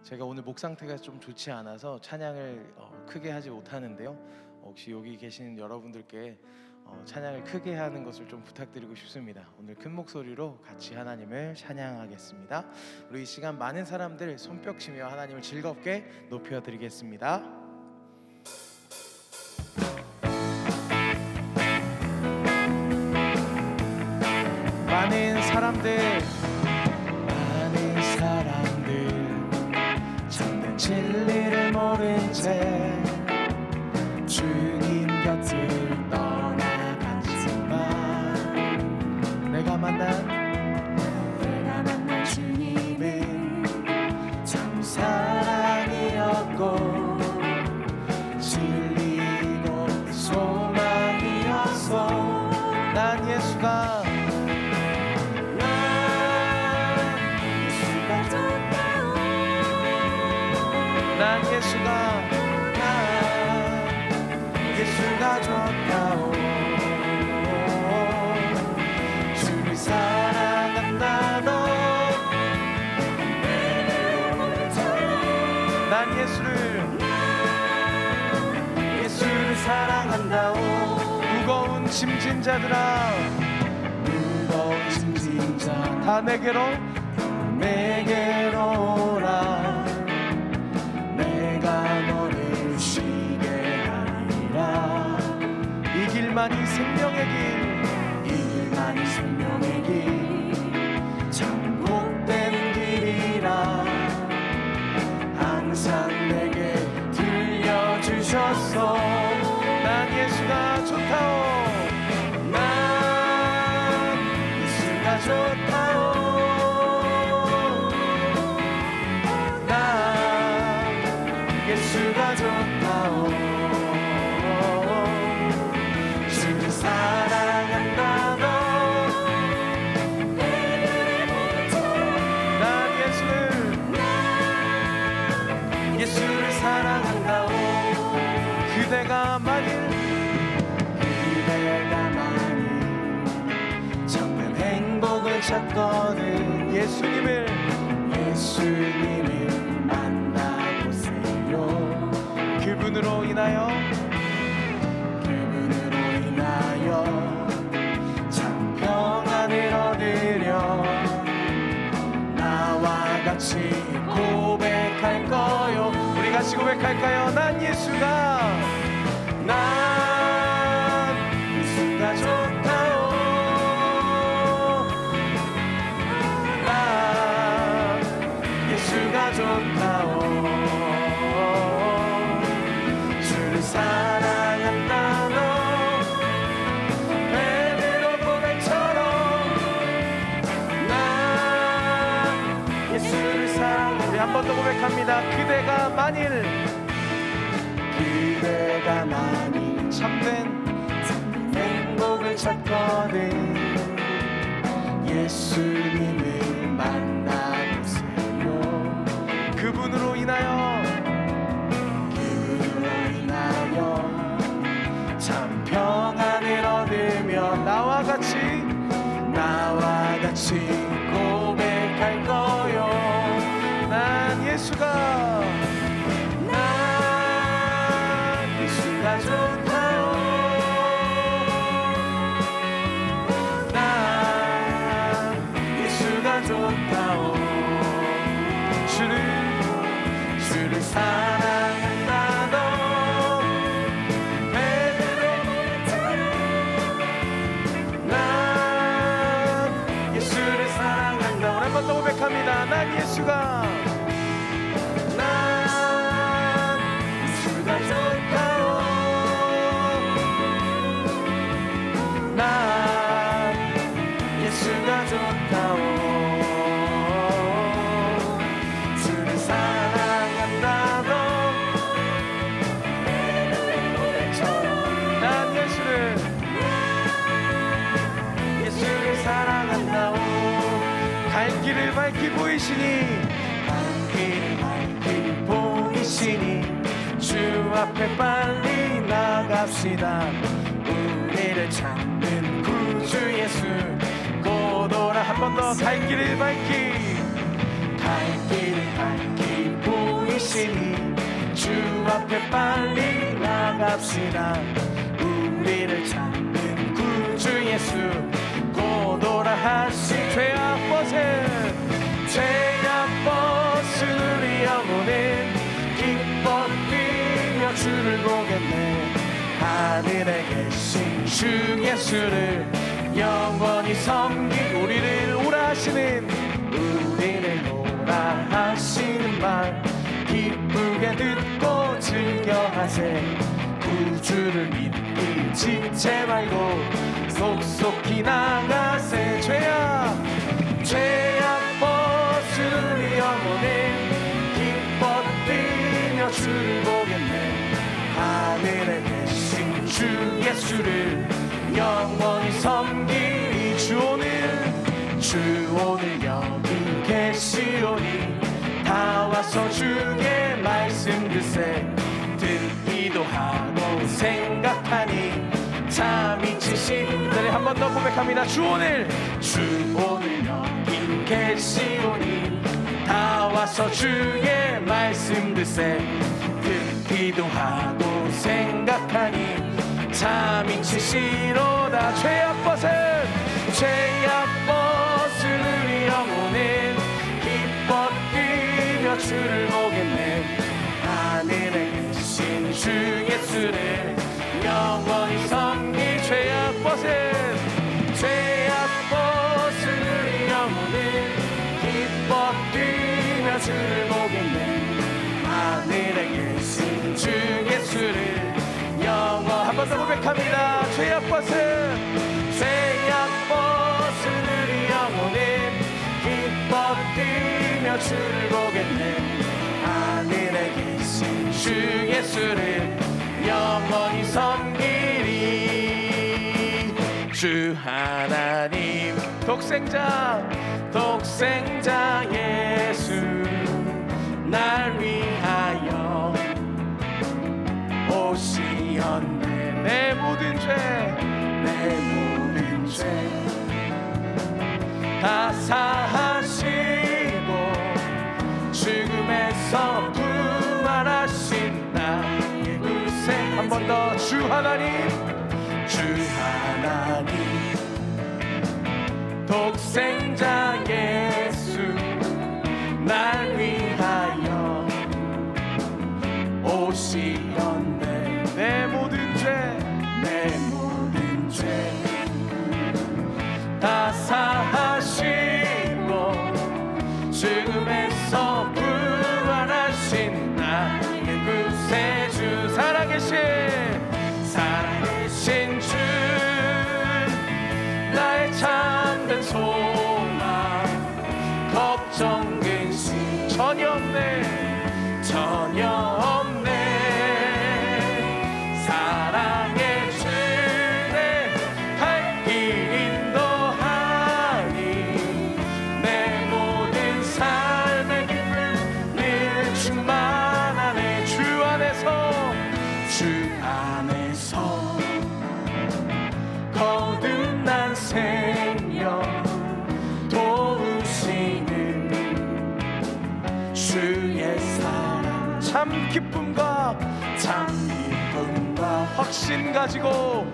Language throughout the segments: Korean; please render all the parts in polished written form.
제가 오늘 목 상태가 좀 좋지 않아서 찬양을 크게 하지 못하는데요. 혹시 여기 계신 여러분들께 찬양을 크게 하는 것을 좀 부탁드리고 싶습니다. 오늘 큰 목소리로 같이 하나님을 찬양하겠습니다. 우리 이 시간 많은 사람들 손뼉 치며 하나님을 즐겁게 높여드리겠습니다. 많은 사람들 참된 진리를 모른 채 주님 곁을 떠나갔지만 내가 만난 주님은 참 사랑이었고 진리고 소망이었어. 난 예수가 예수가 좋다오. 주를 사랑한다 너. 난 예수를 사랑한다오. 무거운 짐진 자들아, 무거운 짐진 자 다 내게로 오라. 내가 너를 쉬게 하리라. 이 길만이 생명의 길, 참 복된 길이라 항상 내게 들려주셨어. 난 예수가 좋다오. 난 예수가 좋다오. 예수가 좋다오. 주를 사랑한다 너. 난 예수를 사랑한다오. 그대가 만일 참된 행복을 찾거든 예수님을 그분으로 인하여 참 평안을 얻으려 나와 같이 고백할 거요. 우리 같이 고백할까요? 난 예수가 좋다오. 난 예수가 좋다오. 사랑한다 너. 베드로 고백처럼 난 예수를 사랑한다. 우리 한 번 더 고백합니다. 그대가 만일 참된 행복을 찾거든 예수님을 만나보세요. 그분으로 인하여 참 평안을 얻으며 나와 같이 고백할 거요. 난 예수가 좋다오. 난 예수가 좋다오. 주를 사랑한다 너. 또 고백합니다. 난 예수가 좋다오. 난 예수가 좋다오. 주를 사랑한다 너. 난 예수를 사랑한다오. 갈 길을 밝히 보이시니 주 앞에 빨리 나갑시다. 우리를 찾는 구주 예수 곧 오라. 한 번 더 갈 길을 밝히 앞에 빨리 나갑시다. 우리를 찾는 구주 예수 고도라 하신 죄악 벗은 우리 영혼은 기뻐 뛰며 주를 보겠네. 하늘에 계신 주 예수를 영원히 섬기고 우리를 오라 하시는 말 기쁘게 듣고 즐겨하세. 구주를 믿기 지체 말고 속속히 나가세. 죄악 벗은 우리 영혼은 기뻐 뛰며 주를 보겠네. 하늘에 계신 주 예수를 영원히 섬기리. 주 오늘 여기 계시오니 다 와서 주의 말씀 듣세. 듣기도 하고 생각하니 잠이 치신 네, 한 번 더 고백합니다. 주 오늘 여기 계시오니 다 와서 주의 말씀 듣세. 듣기도 하고 생각하니 잠이 치시로다. 죄악 벗은 우리 영혼은 기뻐 뛰며 주를 보겠네. 하늘에 계신 주 예수를 영원히 섬기. 죄악 벗은 우리 영혼은 기뻐 뛰며 주를 보겠네. 하늘에 계신 주 예수를 한 번 더 고백합니다. 죄악 벗은 우리 영혼은 기뻐 뛰며 주를 보겠네. 하늘에 계신 주 예수를 영원히 섬기리. 주 하나님 독생자 예수 날 위하여 오시었네. 내 모든 죄 다 사하시고 죽음에서 부활하신 나의 구세. 한 번 더. 주 하나님 독생자 예수 날 위하여 오시었네. 내 모든 죄 다 사하시고 죽음에서 부활하신 나의 구세주. 살아계신 주 나의 참된 소망. 걱정 근심 전혀 없네. 사랑의 주내 갈 길 인도하니 내 모든 삶의 기쁨 늘 충만하네. 주 안에서 거듭난 생명 도우시는 주의 사랑. 참 기쁨과 확신 가지고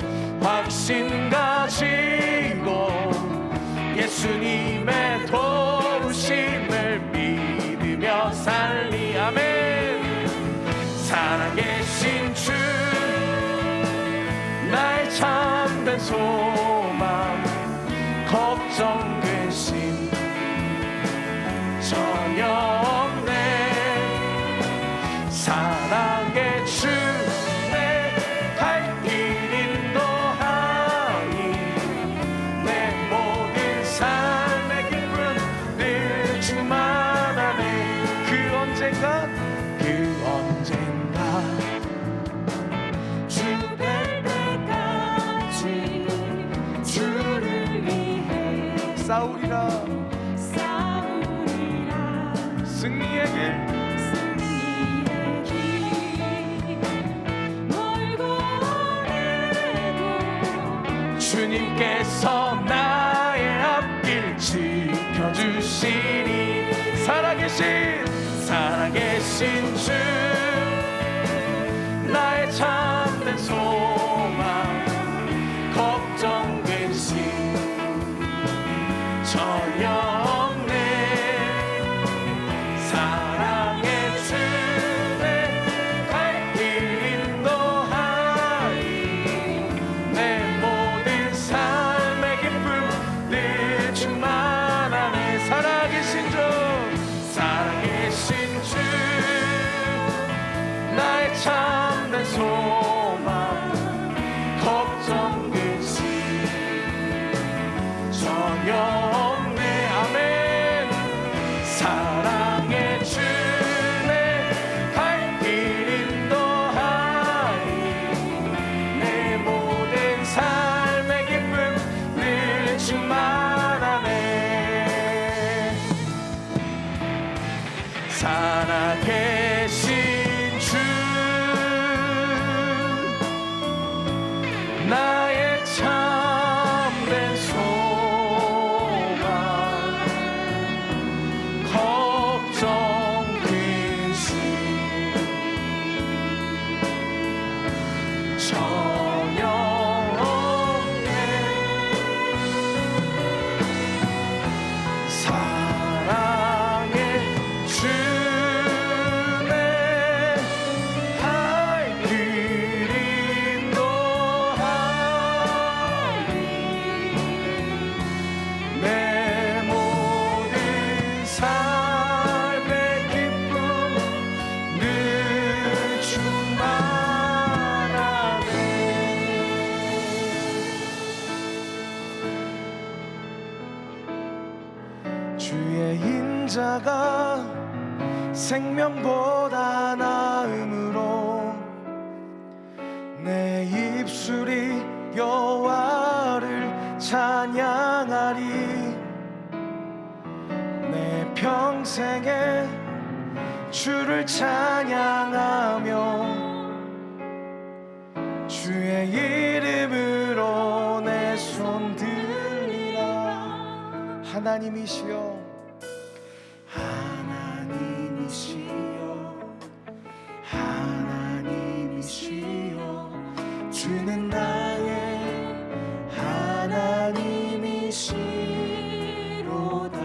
예수님의 도우심을 믿으며 살리. 아멘. 살아계신 주 나의 참된 소망. 걱정 근심 전혀 없네. 사랑의 주 주 뵐 때까지 주를 위해 싸우리라. 승리의 길 멀고 오래도 주님께서 나의 앞길 지켜주시니. 살아계신 주 살아계신 주 나의 참된 소망 걱정 근심 전혀 없네 사랑의 주네 할 길 인도하리 내 모든 삶의 기쁨 늘 충만하네 주의 인자가 생명보다 나음으로 내 입술이 여호와를 찬양하리 내 평생에 주를 찬양하며 주의 이름으로 내 손 들리라 하나님이시여 하나님이시여 주는 나의 하나님이시로다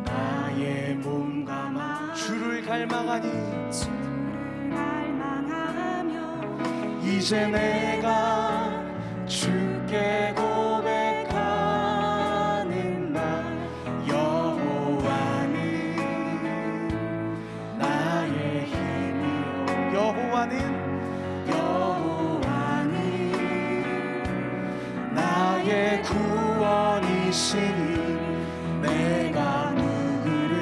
나의 몸과 마음 주를 갈망하니 이제 내가 주께 고백하는 날 여호와는 나의 힘이요 여호와는 나의 구원이시니 내가 누구를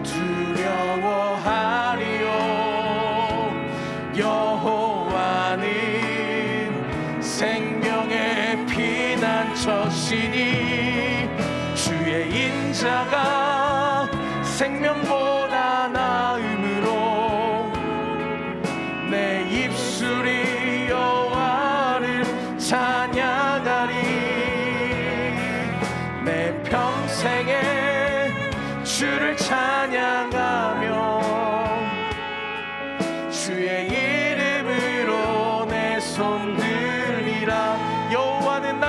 두려워하리요 여호와는 생명의 피난처시니 주의 인자가 생명보다 나음으로 내 입술이 여호와를 찬양하리 내 평생에 주를 찬양하며 주의 이름으로 내 손 들리라 여호와는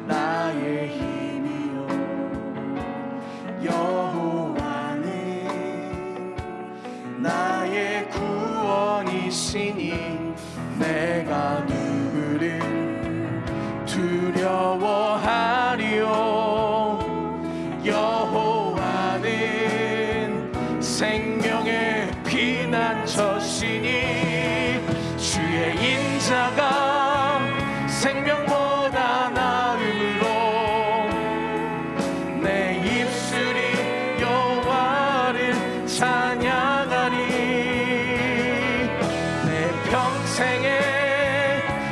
나의 힘이요 여호와는 나의 구원이시니 내가 누구를 두려워하리요 여호와는 생명의 피난처시니 주의 인자가 생명보다 나음으로 내 입술이 여호와를 찬양하리 내 평생에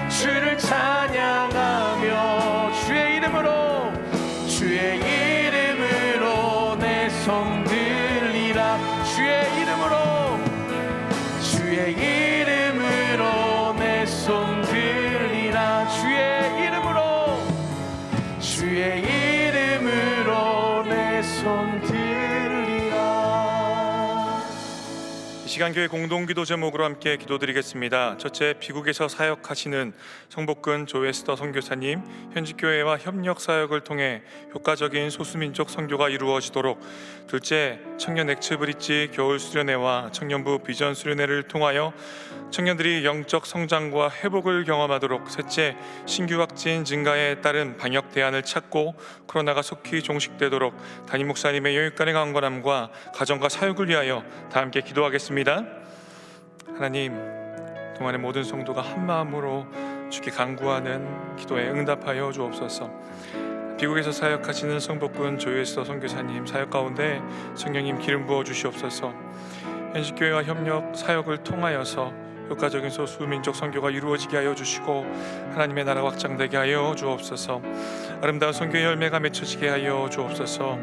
주를 찬양하며 주의 이름으로 내 손 들리라 주의 이름으로 내 손 들리라 주의 이름으로 내 손 들리라. 이 시간 교회 공동기도 제목으로 함께 기도드리겠습니다. 첫째, 미국에서 사역하시는 성복근 조에스더 선교사님, 현지교회와 협력 사역을 통해 효과적인 소수민족 선교가 이루어지도록. 둘째, 청년 엑스브릿지 겨울 수련회와 청년부 비전 수련회를 통하여 청년들이 영적 성장과 회복을 경험하도록. 셋째, 신규 확진 증가에 따른 방역 대안을 찾고 코로나가 속히 종식되도록 담임 목사님의 여육간의 강건함과 가정과 사역을 위하여 다 함께 기도하겠습니다. 하나님, 동안의 모든 성도가 한 마음으로 주께 간구하는 기도에 응답하여 주옵소서. 미국에서 사역하시는 성복군 조에스더 선교사님 사역 가운데 성령님 기름 부어 주시옵소서. 현지교회와 협력 사역을 통하여서 효과적인 소수민족 선교가 이루어지게 하여 주시고 하나님의 나라가 확장되게 하여 주옵소서. 아름다운 선교의 열매가 맺혀지게 하여 주옵소서.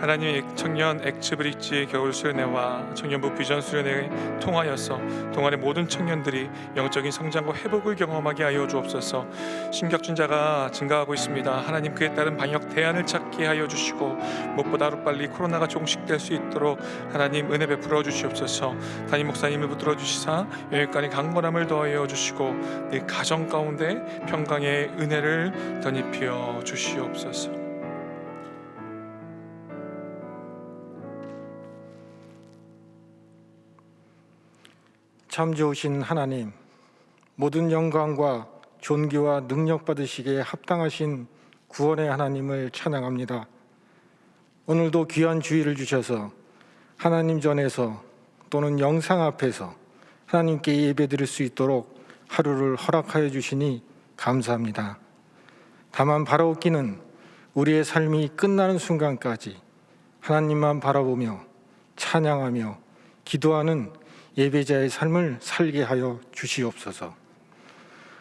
하나님의 청년 액츠브릿지 겨울 수련회와 청년부 비전 수련회에 통하여서 동안의 모든 청년들이 영적인 성장과 회복을 경험하게 하여 주옵소서. 신격진자가 증가하고 있습니다. 하나님 그에 따른 방역 대안을 찾게 하여 주시고 무엇보다 하루빨리 코로나가 종식될 수 있도록 하나님 은혜 베풀어 주시옵소서. 담임 목사님을 붙들어 주시사 여기까지 강건함을 더하여 주시고 내 가정 가운데 평강의 은혜를 덧입혀 주시옵소서. 참 좋으신 하나님, 모든 영광과 존귀와 능력 받으시기에 합당하신 구원의 하나님을 찬양합니다. 오늘도 귀한 주의를 주셔서 하나님 전에서 또는 영상 앞에서 하나님께 예배드릴 수 있도록 하루를 허락하여 주시니 감사합니다. 다만 바라옵기는 우리의 삶이 끝나는 순간까지 하나님만 바라보며 찬양하며 기도하는 예배자의 삶을 살게 하여 주시옵소서.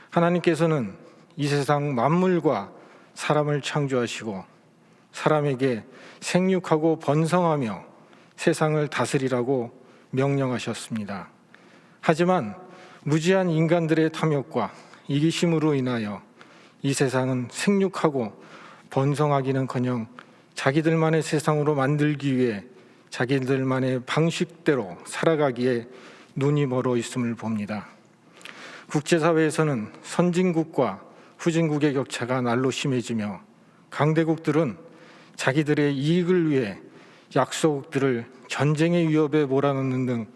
하나님께서는 이 세상 만물과 사람을 창조하시고 사람에게 생육하고 번성하며 세상을 다스리라고 명령하셨습니다. 하지만 무지한 인간들의 탐욕과 이기심으로 인하여 이 세상은 생육하고 번성하기는커녕 자기들만의 세상으로 만들기 위해 자기들만의 방식대로 살아가기에 눈이 멀어 있음을 봅니다. 국제사회에서는 선진국과 후진국의 격차가 날로 심해지며 강대국들은 자기들의 이익을 위해 약소국들을 전쟁의 위협에 몰아넣는 등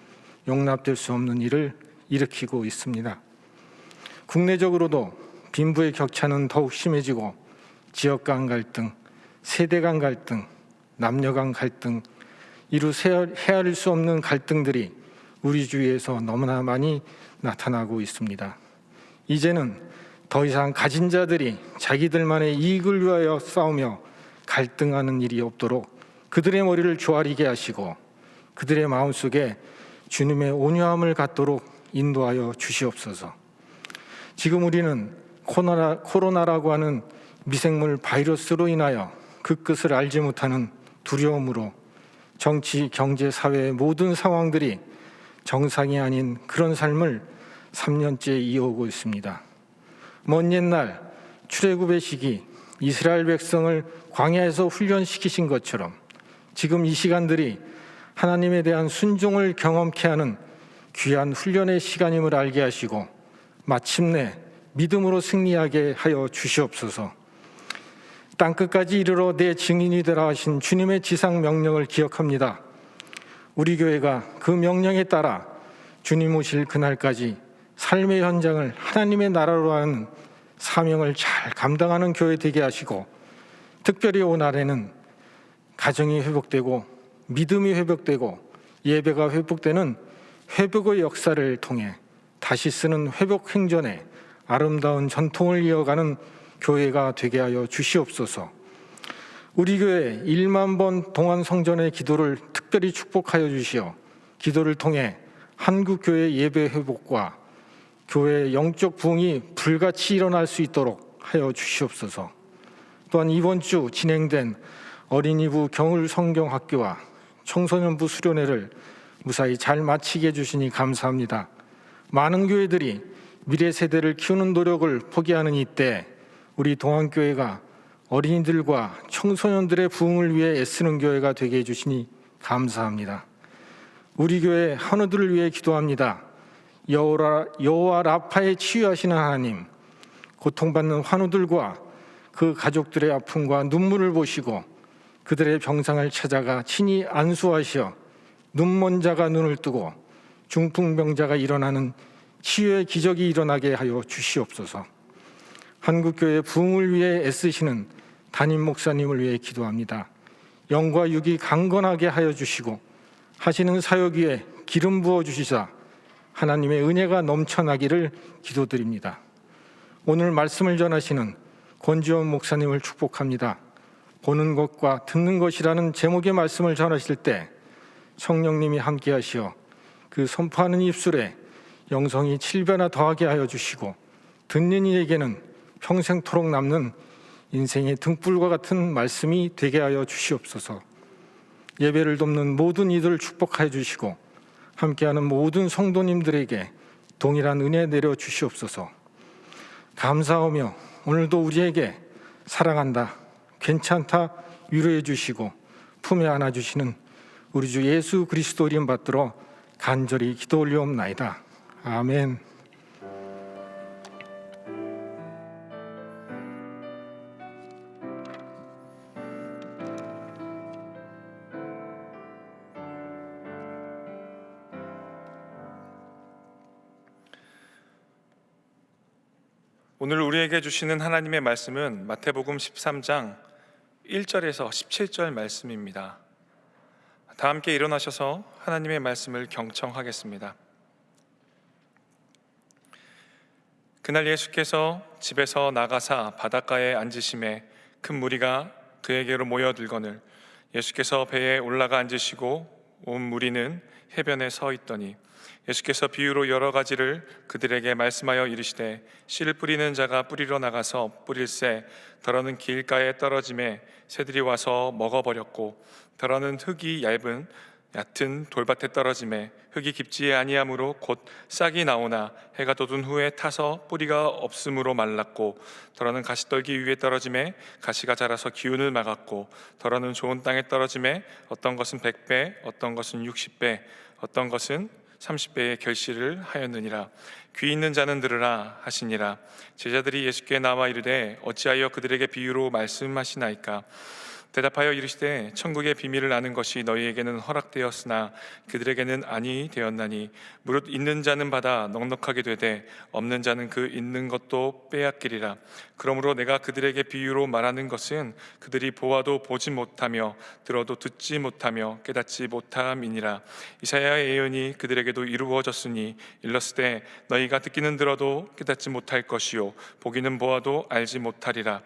용납될 수 없는 일을 일으키고 있습니다. 국내적으로도 빈부의 격차는 더욱 심해지고 지역 간 갈등, 세대 간 갈등, 남녀 간 갈등, 이루 헤아릴 수 없는 갈등들이 우리 주위에서 너무나 많이 나타나고 있습니다. 이제는 더 이상 가진 자들이 자기들만의 이익을 위하여 싸우며 갈등하는 일이 없도록 그들의 머리를 조아리게 하시고 그들의 마음속에 주님의 온유함을 갖도록 인도하여 주시옵소서. 지금 우리는 코로나라고 하는 미생물 바이러스로 인하여 그 끝을 알지 못하는 두려움으로 정치, 경제, 사회의 모든 상황들이 정상이 아닌 그런 삶을 3년째 이어오고 있습니다. 먼 옛날 출애굽의 시기 이스라엘 백성을 광야에서 훈련시키신 것처럼 지금 이 시간들이 하나님에 대한 순종을 경험케 하는 귀한 훈련의 시간임을 알게 하시고 마침내 믿음으로 승리하게 하여 주시옵소서. 땅끝까지 이르러 내 증인이 되라 하신 주님의 지상 명령을 기억합니다. 우리 교회가 그 명령에 따라 주님 오실 그날까지 삶의 현장을 하나님의 나라로 하는 사명을 잘 감당하는 교회 되게 하시고 특별히 오늘에는 가정이 회복되고 믿음이 회복되고 예배가 회복되는 회복의 역사를 통해 다시 쓰는 회복 행전에 아름다운 전통을 이어가는 교회가 되게 하여 주시옵소서. 우리 교회 1만 번 동안 성전의 기도를 특별히 축복하여 주시어 기도를 통해 한국 교회 예배 회복과 교회의 영적 부흥이 불같이 일어날 수 있도록 하여 주시옵소서. 또한 이번 주 진행된 어린이부 겨울 성경학교와 청소년부 수련회를 무사히 잘 마치게 해주시니 감사합니다. 많은 교회들이 미래 세대를 키우는 노력을 포기하는 이때 우리 동안교회가 어린이들과 청소년들의 부흥을 위해 애쓰는 교회가 되게 해주시니 감사합니다. 우리 교회 한우들을 위해 기도합니다. 여호와 라파에 치유하시는 하나님, 고통받는 환우들과 그 가족들의 아픔과 눈물을 보시고 그들의 병상을 찾아가 친히 안수하시어 눈먼 자가 눈을 뜨고 중풍병자가 일어나는 치유의 기적이 일어나게 하여 주시옵소서. 한국교회 부흥을 위해 애쓰시는 담임 목사님을 위해 기도합니다. 영과 육이 강건하게 하여 주시고 하시는 사역 위에 기름 부어 주시사 하나님의 은혜가 넘쳐나기를 기도드립니다. 오늘 말씀을 전하시는 권지원 목사님을 축복합니다. 보는 것과 듣는 것이라는 제목의 말씀을 전하실 때 성령님이 함께 하시어 그 선포하는 입술에 영성이 7배나 더하게 하여 주시고 듣는 이에게는 평생토록 남는 인생의 등불과 같은 말씀이 되게 하여 주시옵소서. 예배를 돕는 모든 이들을 축복하여 주시고 함께하는 모든 성도님들에게 동일한 은혜 내려 주시옵소서. 감사하며 오늘도 우리에게 사랑한다, 괜찮다 위로해 주시고 품에 안아 주시는 우리 주 예수 그리스도 이름 받들어 간절히 기도 올리옵나이다. 아멘. 오늘 우리에게 주시는 하나님의 말씀은 마태복음 13장 1절에서 17절 말씀입니다. 다 함께 일어나셔서 하나님의 말씀을 경청하겠습니다. 그날 예수께서 집에서 나가사 바닷가에 앉으심에 큰 무리가 그에게로 모여들거늘 예수께서 배에 올라가 앉으시고 온 무리는 해변에 서 있더니 예수께서 비유로 여러 가지를 그들에게 말씀하여 이르시되 씨를 뿌리는 자가 뿌리러 나가서 뿌릴새 더러는 길가에 떨어짐에 새들이 와서 먹어버렸고 더러는 흙이 얕은 돌밭에 떨어짐에 흙이 깊지 아니하므로 곧 싹이 나오나 해가 돋은 후에 타서 뿌리가 없으므로 말랐고 더러는 가시떨기 위에 떨어짐에 가시가 자라서 기운을 막았고 더러는 좋은 땅에 떨어짐에 어떤 것은 100배 어떤 것은 60배 어떤 것은 30배의 결실을 하였느니라. 귀 있는 자는 들으라 하시니라. 제자들이 예수께 나와 이르되 어찌하여 그들에게 비유로 말씀하시나이까? 대답하여 이르시되 천국의 비밀을 아는 것이 너희에게는 허락되었으나 그들에게는 아니 되었나니 무릇 있는 자는 받아 넉넉하게 되되 없는 자는 그 있는 것도 빼앗기리라. 그러므로 내가 그들에게 비유로 말하는 것은 그들이 보아도 보지 못하며 들어도 듣지 못하며 깨닫지 못함이니라. 이사야의 예언이 그들에게도 이루어졌으니 일렀으되 너희가 듣기는 들어도 깨닫지 못할 것이요 보기는 보아도 알지 못하리라.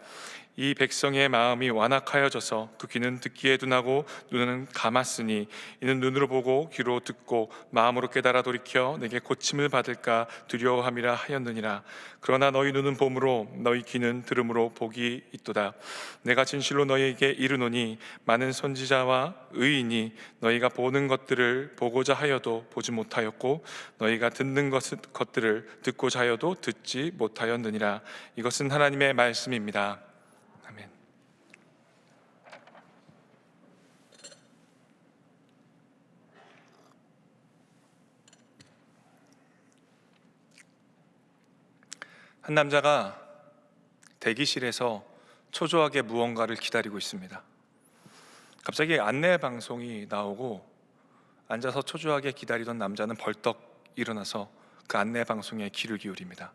이 백성의 마음이 완악하여져서 그 귀는 듣기에 둔하고 눈은 감았으니 이는 눈으로 보고 귀로 듣고 마음으로 깨달아 돌이켜 내게 고침을 받을까 두려워함이라 하였느니라. 그러나 너희 눈은 봄으로 너희 귀는 들음으로 복이 있도다. 내가 진실로 너희에게 이르노니 많은 선지자와 의인이 너희가 보는 것들을 보고자 하여도 보지 못하였고 너희가 듣는 것들을 듣고자 하여도 듣지 못하였느니라. 이것은 하나님의 말씀입니다. 아멘. 한 남자가 대기실에서 초조하게 무언가를 기다리고 있습니다. 갑자기 안내 방송이 나오고 앉아서 초조하게 기다리던 남자는 벌떡 일어나서 그 안내 방송에 귀를 기울입니다.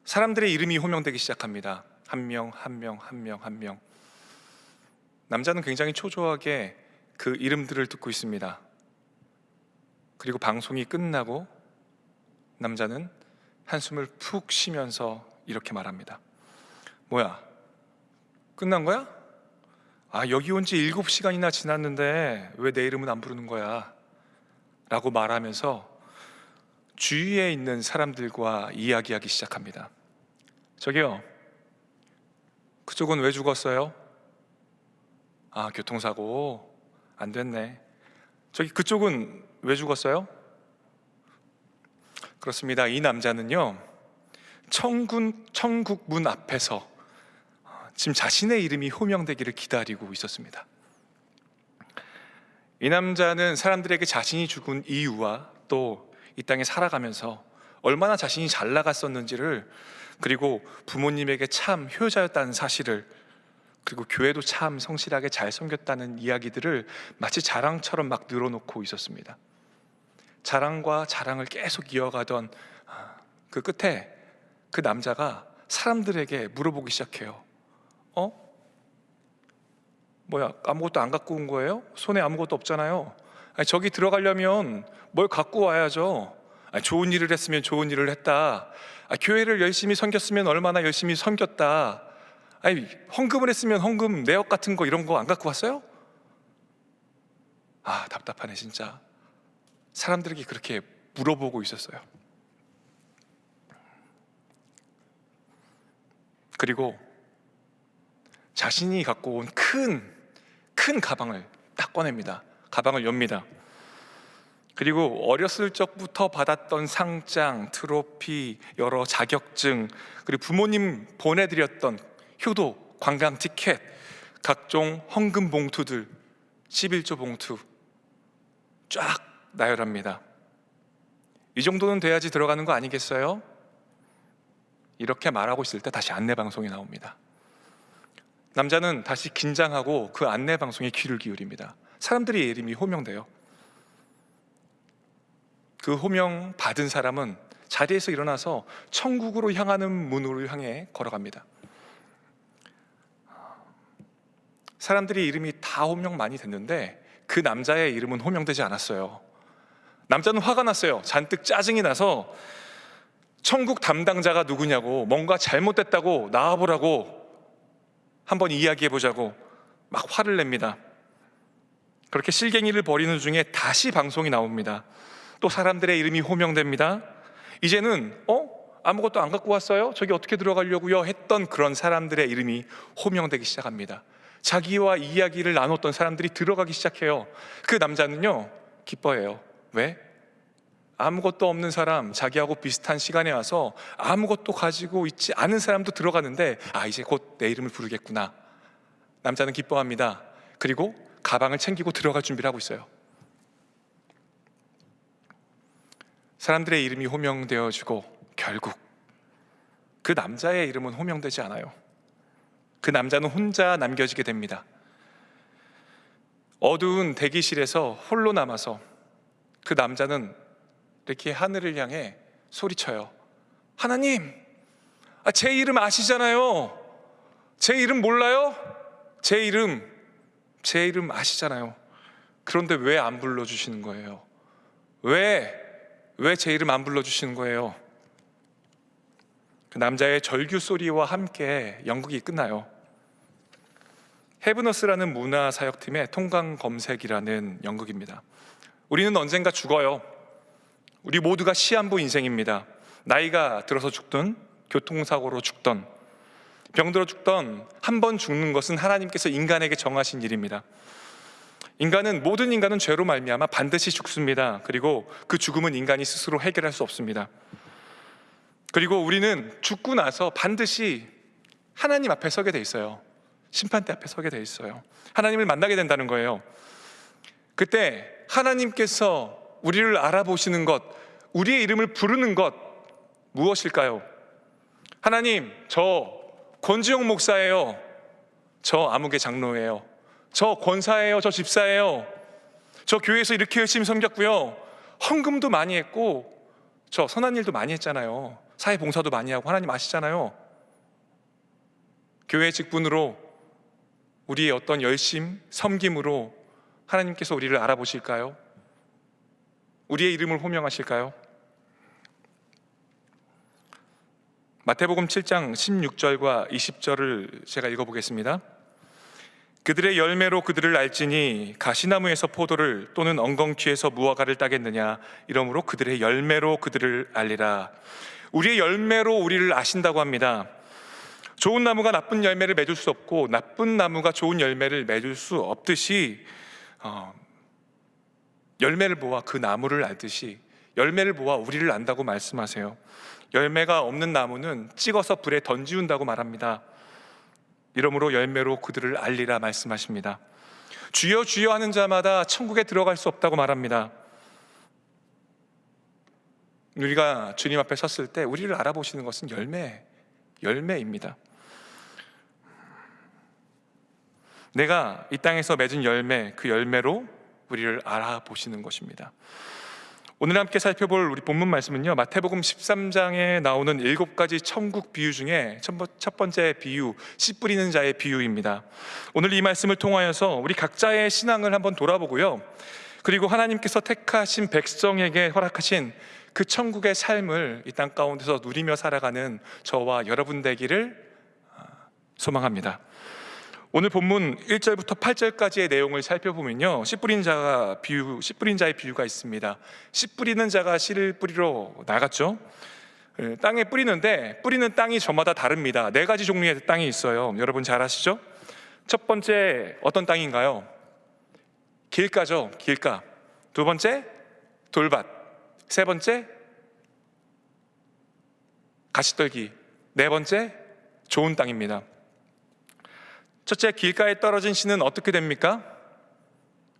사람들의 이름이 호명되기 시작합니다. 한 명. 남자는 굉장히 초조하게 그 이름들을 듣고 있습니다. 그리고 방송이 끝나고 남자는 한숨을 푹 쉬면서 이렇게 말합니다. 뭐야? 끝난 거야? 여기 온 지 7시간이나 지났는데 왜 내 이름은 안 부르는 거야? 라고 말하면서 주위에 있는 사람들과 이야기하기 시작합니다. 저기요, 그쪽은 왜 죽었어요? 교통사고. 안 됐네. 저기 그쪽은 왜 죽었어요? 그렇습니다. 이 남자는요, 천국 문 앞에서 지금 자신의 이름이 호명되기를 기다리고 있었습니다. 이 남자는 사람들에게 자신이 죽은 이유와 또 이 땅에 살아가면서 얼마나 자신이 잘 나갔었는지를, 그리고 부모님에게 참 효자였다는 사실을, 그리고 교회도 참 성실하게 잘 섬겼다는 이야기들을 마치 자랑처럼 막 늘어놓고 있었습니다. 자랑과 자랑을 계속 이어가던 그 끝에 그 남자가 사람들에게 물어보기 시작해요. 뭐야, 아무것도 안 갖고 온 거예요? 손에 아무것도 없잖아요. 저기 들어가려면 뭘 갖고 와야죠. 좋은 일을 했으면 좋은 일을 했다. 교회를 열심히 섬겼으면 얼마나 열심히 섬겼다. 헌금을 했으면 헌금, 내역 같은 거 이런 거 안 갖고 왔어요? 답답하네 진짜. 사람들에게 그렇게 물어보고 있었어요. 그리고 자신이 갖고 온 큰 가방을 딱 꺼냅니다. 가방을 엽니다. 그리고 어렸을 적부터 받았던 상장, 트로피, 여러 자격증, 그리고 부모님 보내드렸던 효도, 관광 티켓, 각종 헌금 봉투들, 11조 봉투 쫙 나열합니다. 이 정도는 돼야지 들어가는 거 아니겠어요? 이렇게 말하고 있을 때 다시 안내방송이 나옵니다. 남자는 다시 긴장하고 그 안내방송에 귀를 기울입니다. 사람들의 이름이 호명돼요. 그 호명 받은 사람은 자리에서 일어나서 천국으로 향하는 문으로 향해 걸어갑니다. 사람들이 이름이 다 호명 많이 됐는데 그 남자의 이름은 호명되지 않았어요. 남자는 화가 났어요. 잔뜩 짜증이 나서 천국 담당자가 누구냐고, 뭔가 잘못됐다고 나와보라고, 한번 이야기해보자고 막 화를 냅니다. 그렇게 실갱이를 벌이는 중에 다시 방송이 나옵니다. 또 사람들의 이름이 호명됩니다. 이제는 아무것도 안 갖고 왔어요? 저기 어떻게 들어가려고요? 했던 그런 사람들의 이름이 호명되기 시작합니다. 자기와 이야기를 나눴던 사람들이 들어가기 시작해요. 그 남자는요 기뻐해요. 왜? 아무것도 없는 사람, 자기하고 비슷한 시간에 와서 아무것도 가지고 있지 않은 사람도 들어가는데 이제 곧 내 이름을 부르겠구나. 남자는 기뻐합니다. 그리고 가방을 챙기고 들어갈 준비를 하고 있어요. 사람들의 이름이 호명되어지고 결국 그 남자의 이름은 호명되지 않아요. 그 남자는 혼자 남겨지게 됩니다. 어두운 대기실에서 홀로 남아서 그 남자는 이렇게 하늘을 향해 소리쳐요. 하나님, 제 이름 아시잖아요. 제 이름 몰라요? 제 이름 아시잖아요. 그런데 왜 안 불러주시는 거예요? 왜 제 이름 안 불러주시는 거예요? 그 남자의 절규 소리와 함께 연극이 끝나요. 헤브너스라는 문화사역팀의 통강 검색이라는 연극입니다. 우리는 언젠가 죽어요. 우리 모두가 시한부 인생입니다. 나이가 들어서 죽든 교통사고로 죽든 병들어 죽든 한 번 죽는 것은 하나님께서 인간에게 정하신 일입니다. 모든 인간은 죄로 말미암아 반드시 죽습니다. 그리고 그 죽음은 인간이 스스로 해결할 수 없습니다. 그리고 우리는 죽고 나서 반드시 하나님 앞에 서게 돼 있어요. 심판대 앞에 서게 돼 있어요. 하나님을 만나게 된다는 거예요. 그때 하나님께서 우리를 알아보시는 것, 우리의 이름을 부르는 것 무엇일까요? 하나님, 저 권지용 목사예요. 저 아무개 장로예요. 저 권사예요. 저 집사예요. 저 교회에서 이렇게 열심히 섬겼고요. 헌금도 많이 했고 저 선한 일도 많이 했잖아요. 사회 봉사도 많이 하고 하나님 아시잖아요. 교회 직분으로 우리의 어떤 열심, 섬김으로 하나님께서 우리를 알아보실까요? 우리의 이름을 호명하실까요? 마태복음 7장 16절과 20절을 제가 읽어보겠습니다. 그들의 열매로 그들을 알지니 가시나무에서 포도를 또는 엉겅퀴에서 무화과를 따겠느냐. 이러므로 그들의 열매로 그들을 알리라. 우리의 열매로 우리를 아신다고 합니다. 좋은 나무가 나쁜 열매를 맺을 수 없고 나쁜 나무가 좋은 열매를 맺을 수 없듯이 열매를 보아 그 나무를 알듯이 열매를 보아 우리를 안다고 말씀하세요. 열매가 없는 나무는 찍어서 불에 던지운다고 말합니다. 이러므로 열매로 그들을 알리라 말씀하십니다. 주여 주여 하는 자마다 천국에 들어갈 수 없다고 말합니다. 우리가 주님 앞에 섰을 때 우리를 알아보시는 것은 열매입니다. 내가 이 땅에서 맺은 열매, 그 열매로 우리를 알아보시는 것입니다. 오늘 함께 살펴볼 우리 본문 말씀은요, 마태복음 13장에 나오는 7가지 천국 비유 중에 첫 번째 비유, 씨 뿌리는 자의 비유입니다. 오늘 이 말씀을 통하여서 우리 각자의 신앙을 한번 돌아보고요, 그리고 하나님께서 택하신 백성에게 허락하신 그 천국의 삶을 이 땅 가운데서 누리며 살아가는 저와 여러분 되기를 소망합니다. 오늘 본문 1절부터 8절까지의 내용을 살펴보면요, 씨 뿌린 자의 비유가 있습니다. 씨 뿌리는 자가 씨를 뿌리러 나갔죠. 땅에 뿌리는데 뿌리는 땅이 저마다 다릅니다. 4가지 종류의 땅이 있어요. 여러분 잘 아시죠? 첫 번째 어떤 땅인가요? 길가죠. 길가. 두 번째 돌밭. 세 번째 가시떨기. 네 번째 좋은 땅입니다. 첫째, 길가에 떨어진 씨는 어떻게 됩니까?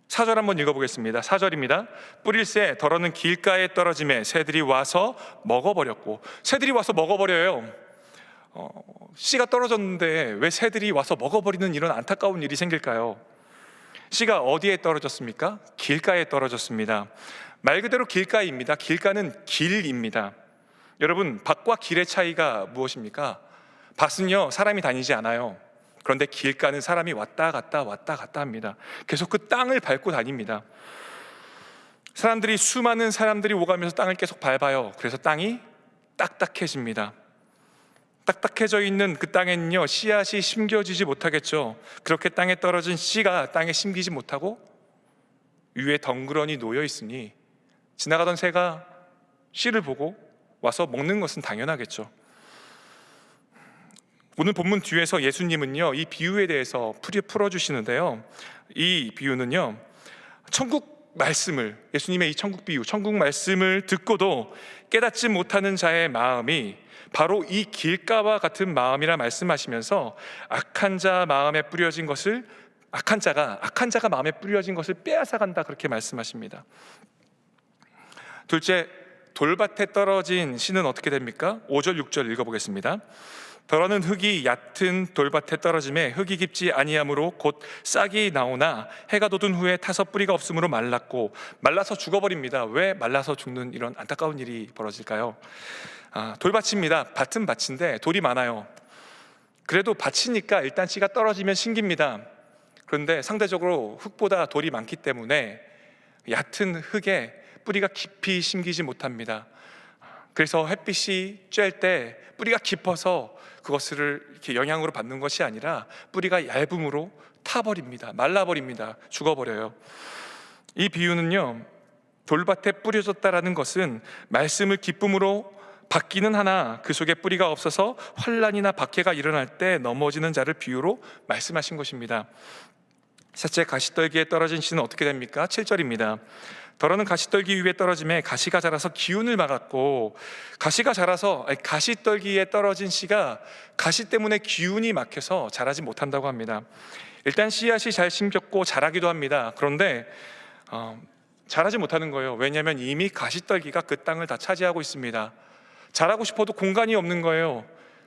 4절 한번 읽어보겠습니다. 4절입니다. 뿌릴새 더러는 길가에 떨어짐에 새들이 와서 먹어버렸고. 새들이 와서 먹어버려요. 씨가 떨어졌는데 왜 새들이 와서 먹어버리는 이런 안타까운 일이 생길까요? 씨가 어디에 떨어졌습니까? 길가에 떨어졌습니다. 말 그대로 길가입니다. 길가는 길입니다. 여러분, 밭과 길의 차이가 무엇입니까? 밭은요, 사람이 다니지 않아요. 그런데 길가는 사람이 왔다 갔다 합니다. 계속 그 땅을 밟고 다닙니다. 수많은 사람들이 오가면서 땅을 계속 밟아요. 그래서 땅이 딱딱해집니다. 딱딱해져 있는 그 땅에는요, 씨앗이 심겨지지 못하겠죠. 그렇게 땅에 떨어진 씨가 땅에 심기지 못하고 위에 덩그러니 놓여 있으니 지나가던 새가 씨를 보고 와서 먹는 것은 당연하겠죠. 오늘 본문 뒤에서 예수님은요, 이 비유에 대해서 풀어주시는데요, 이 비유는요, 천국 말씀을, 예수님의 이 천국 비유, 천국 말씀을 듣고도 깨닫지 못하는 자의 마음이 바로 이 길가와 같은 마음이라 말씀하시면서 악한 자가 마음에 뿌려진 것을 빼앗아간다, 그렇게 말씀하십니다. 둘째, 돌밭에 떨어진 씨는 어떻게 됩니까? 5절 6절 읽어보겠습니다. 더러는 흙이 얕은 돌밭에 떨어짐에 흙이 깊지 아니하므로 곧 싹이 나오나 해가 돋은 후에 타서 뿌리가 없으므로 말라서 죽어버립니다. 왜 말라서 죽는 이런 안타까운 일이 벌어질까요? 돌밭입니다. 밭은 밭인데 돌이 많아요. 그래도 밭이니까 일단 씨가 떨어지면 심깁니다. 그런데 상대적으로 흙보다 돌이 많기 때문에 얕은 흙에 뿌리가 깊이 심기지 못합니다. 그래서 햇빛이 쬐을 때 뿌리가 깊어서 그것을 이렇게 영향으로 받는 것이 아니라 뿌리가 얇음으로 타버립니다. 말라버립니다. 죽어버려요. 이 비유는요, 돌밭에 뿌려졌다라는 것은 말씀을 기쁨으로 받기는 하나 그 속에 뿌리가 없어서 환난이나 박해가 일어날 때 넘어지는 자를 비유로 말씀하신 것입니다. 셋째, 가시떨기에 떨어진 씨는 어떻게 됩니까? 7절입니다. 더러는 가시떨기 위에 떨어짐에 가시가 자라서 기운을 막았고, 가시떨기에 떨어진 씨가 가시 때문에 기운이 막혀서 자라지 못한다고 합니다. 일단 씨앗이 잘 심겼고 자라기도 합니다. 그런데 자라지 못하는 거예요. 왜냐하면 이미 가시떨기가 그 땅을 다 차지하고 있습니다. 자라고 싶어도 공간이 없는 거예요.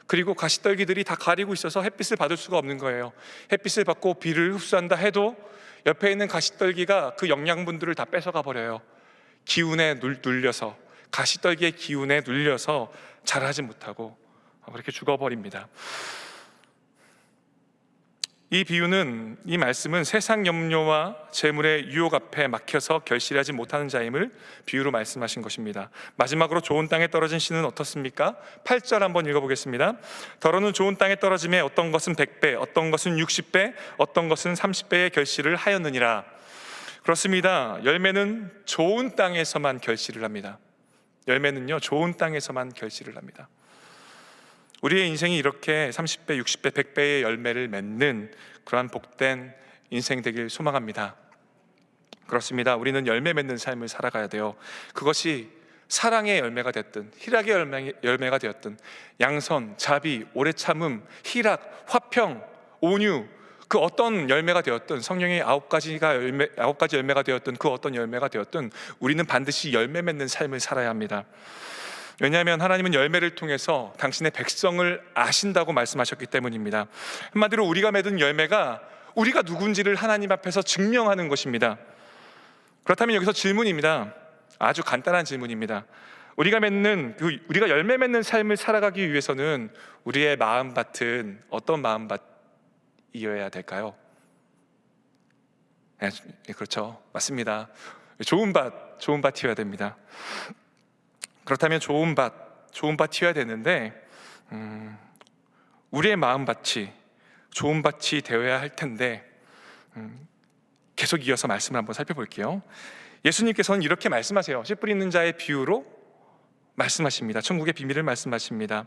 그리고 가시떨기들이 다 가리고 있어서 햇빛을 받을 수가 없는 거예요. 햇빛을 받고 비를 흡수한다 해도 옆에 있는 가시떨기가 그 영양분들을 다 뺏어가 버려요. 기운에 눌려서, 가시떨기의 기운에 눌려서 자라지 못하고 그렇게 죽어버립니다. 이 말씀은 세상 염려와 재물의 유혹 앞에 막혀서 결실하지 못하는 자임을 비유로 말씀하신 것입니다. 마지막으로 좋은 땅에 떨어진 씨는 어떻습니까? 8절 한번 읽어보겠습니다. 더러는 좋은 땅에 떨어짐에 어떤 것은 100배, 어떤 것은 60배, 어떤 것은 30배의 결실을 하였느니라. 그렇습니다. 열매는 좋은 땅에서만 결실을 합니다. 열매는요, 좋은 땅에서만 결실을 합니다. 우리의 인생이 이렇게 30배, 60배, 100배의 열매를 맺는 그러한 복된 인생 되길 소망합니다. 그렇습니다. 우리는 열매 맺는 삶을 살아가야 돼요. 그것이 사랑의 열매가 됐든 희락의 열매가 되었든 양선, 자비, 오래 참음, 희락, 화평, 온유, 그 어떤 열매가 되었든 성령의 9가지 열매가 되었든 그 어떤 열매가 되었든 우리는 반드시 열매 맺는 삶을 살아야 합니다. 왜냐하면 하나님은 열매를 통해서 당신의 백성을 아신다고 말씀하셨기 때문입니다. 한마디로 우리가 맺은 열매가 우리가 누군지를 하나님 앞에서 증명하는 것입니다. 그렇다면 여기서 질문입니다. 아주 간단한 질문입니다. 우리가 열매 맺는 삶을 살아가기 위해서는 우리의 마음밭은 어떤 마음밭이어야 될까요? 네, 그렇죠. 맞습니다. 좋은 밭이어야 됩니다. 그렇다면 좋은 밭이어야 되는데 우리의 마음밭이 좋은 밭이 되어야 할 텐데 계속 이어서 말씀을 한번 살펴볼게요. 예수님께서는 이렇게 말씀하세요. 씨 뿌리는 자의 비유로 말씀하십니다. 천국의 비밀을 말씀하십니다.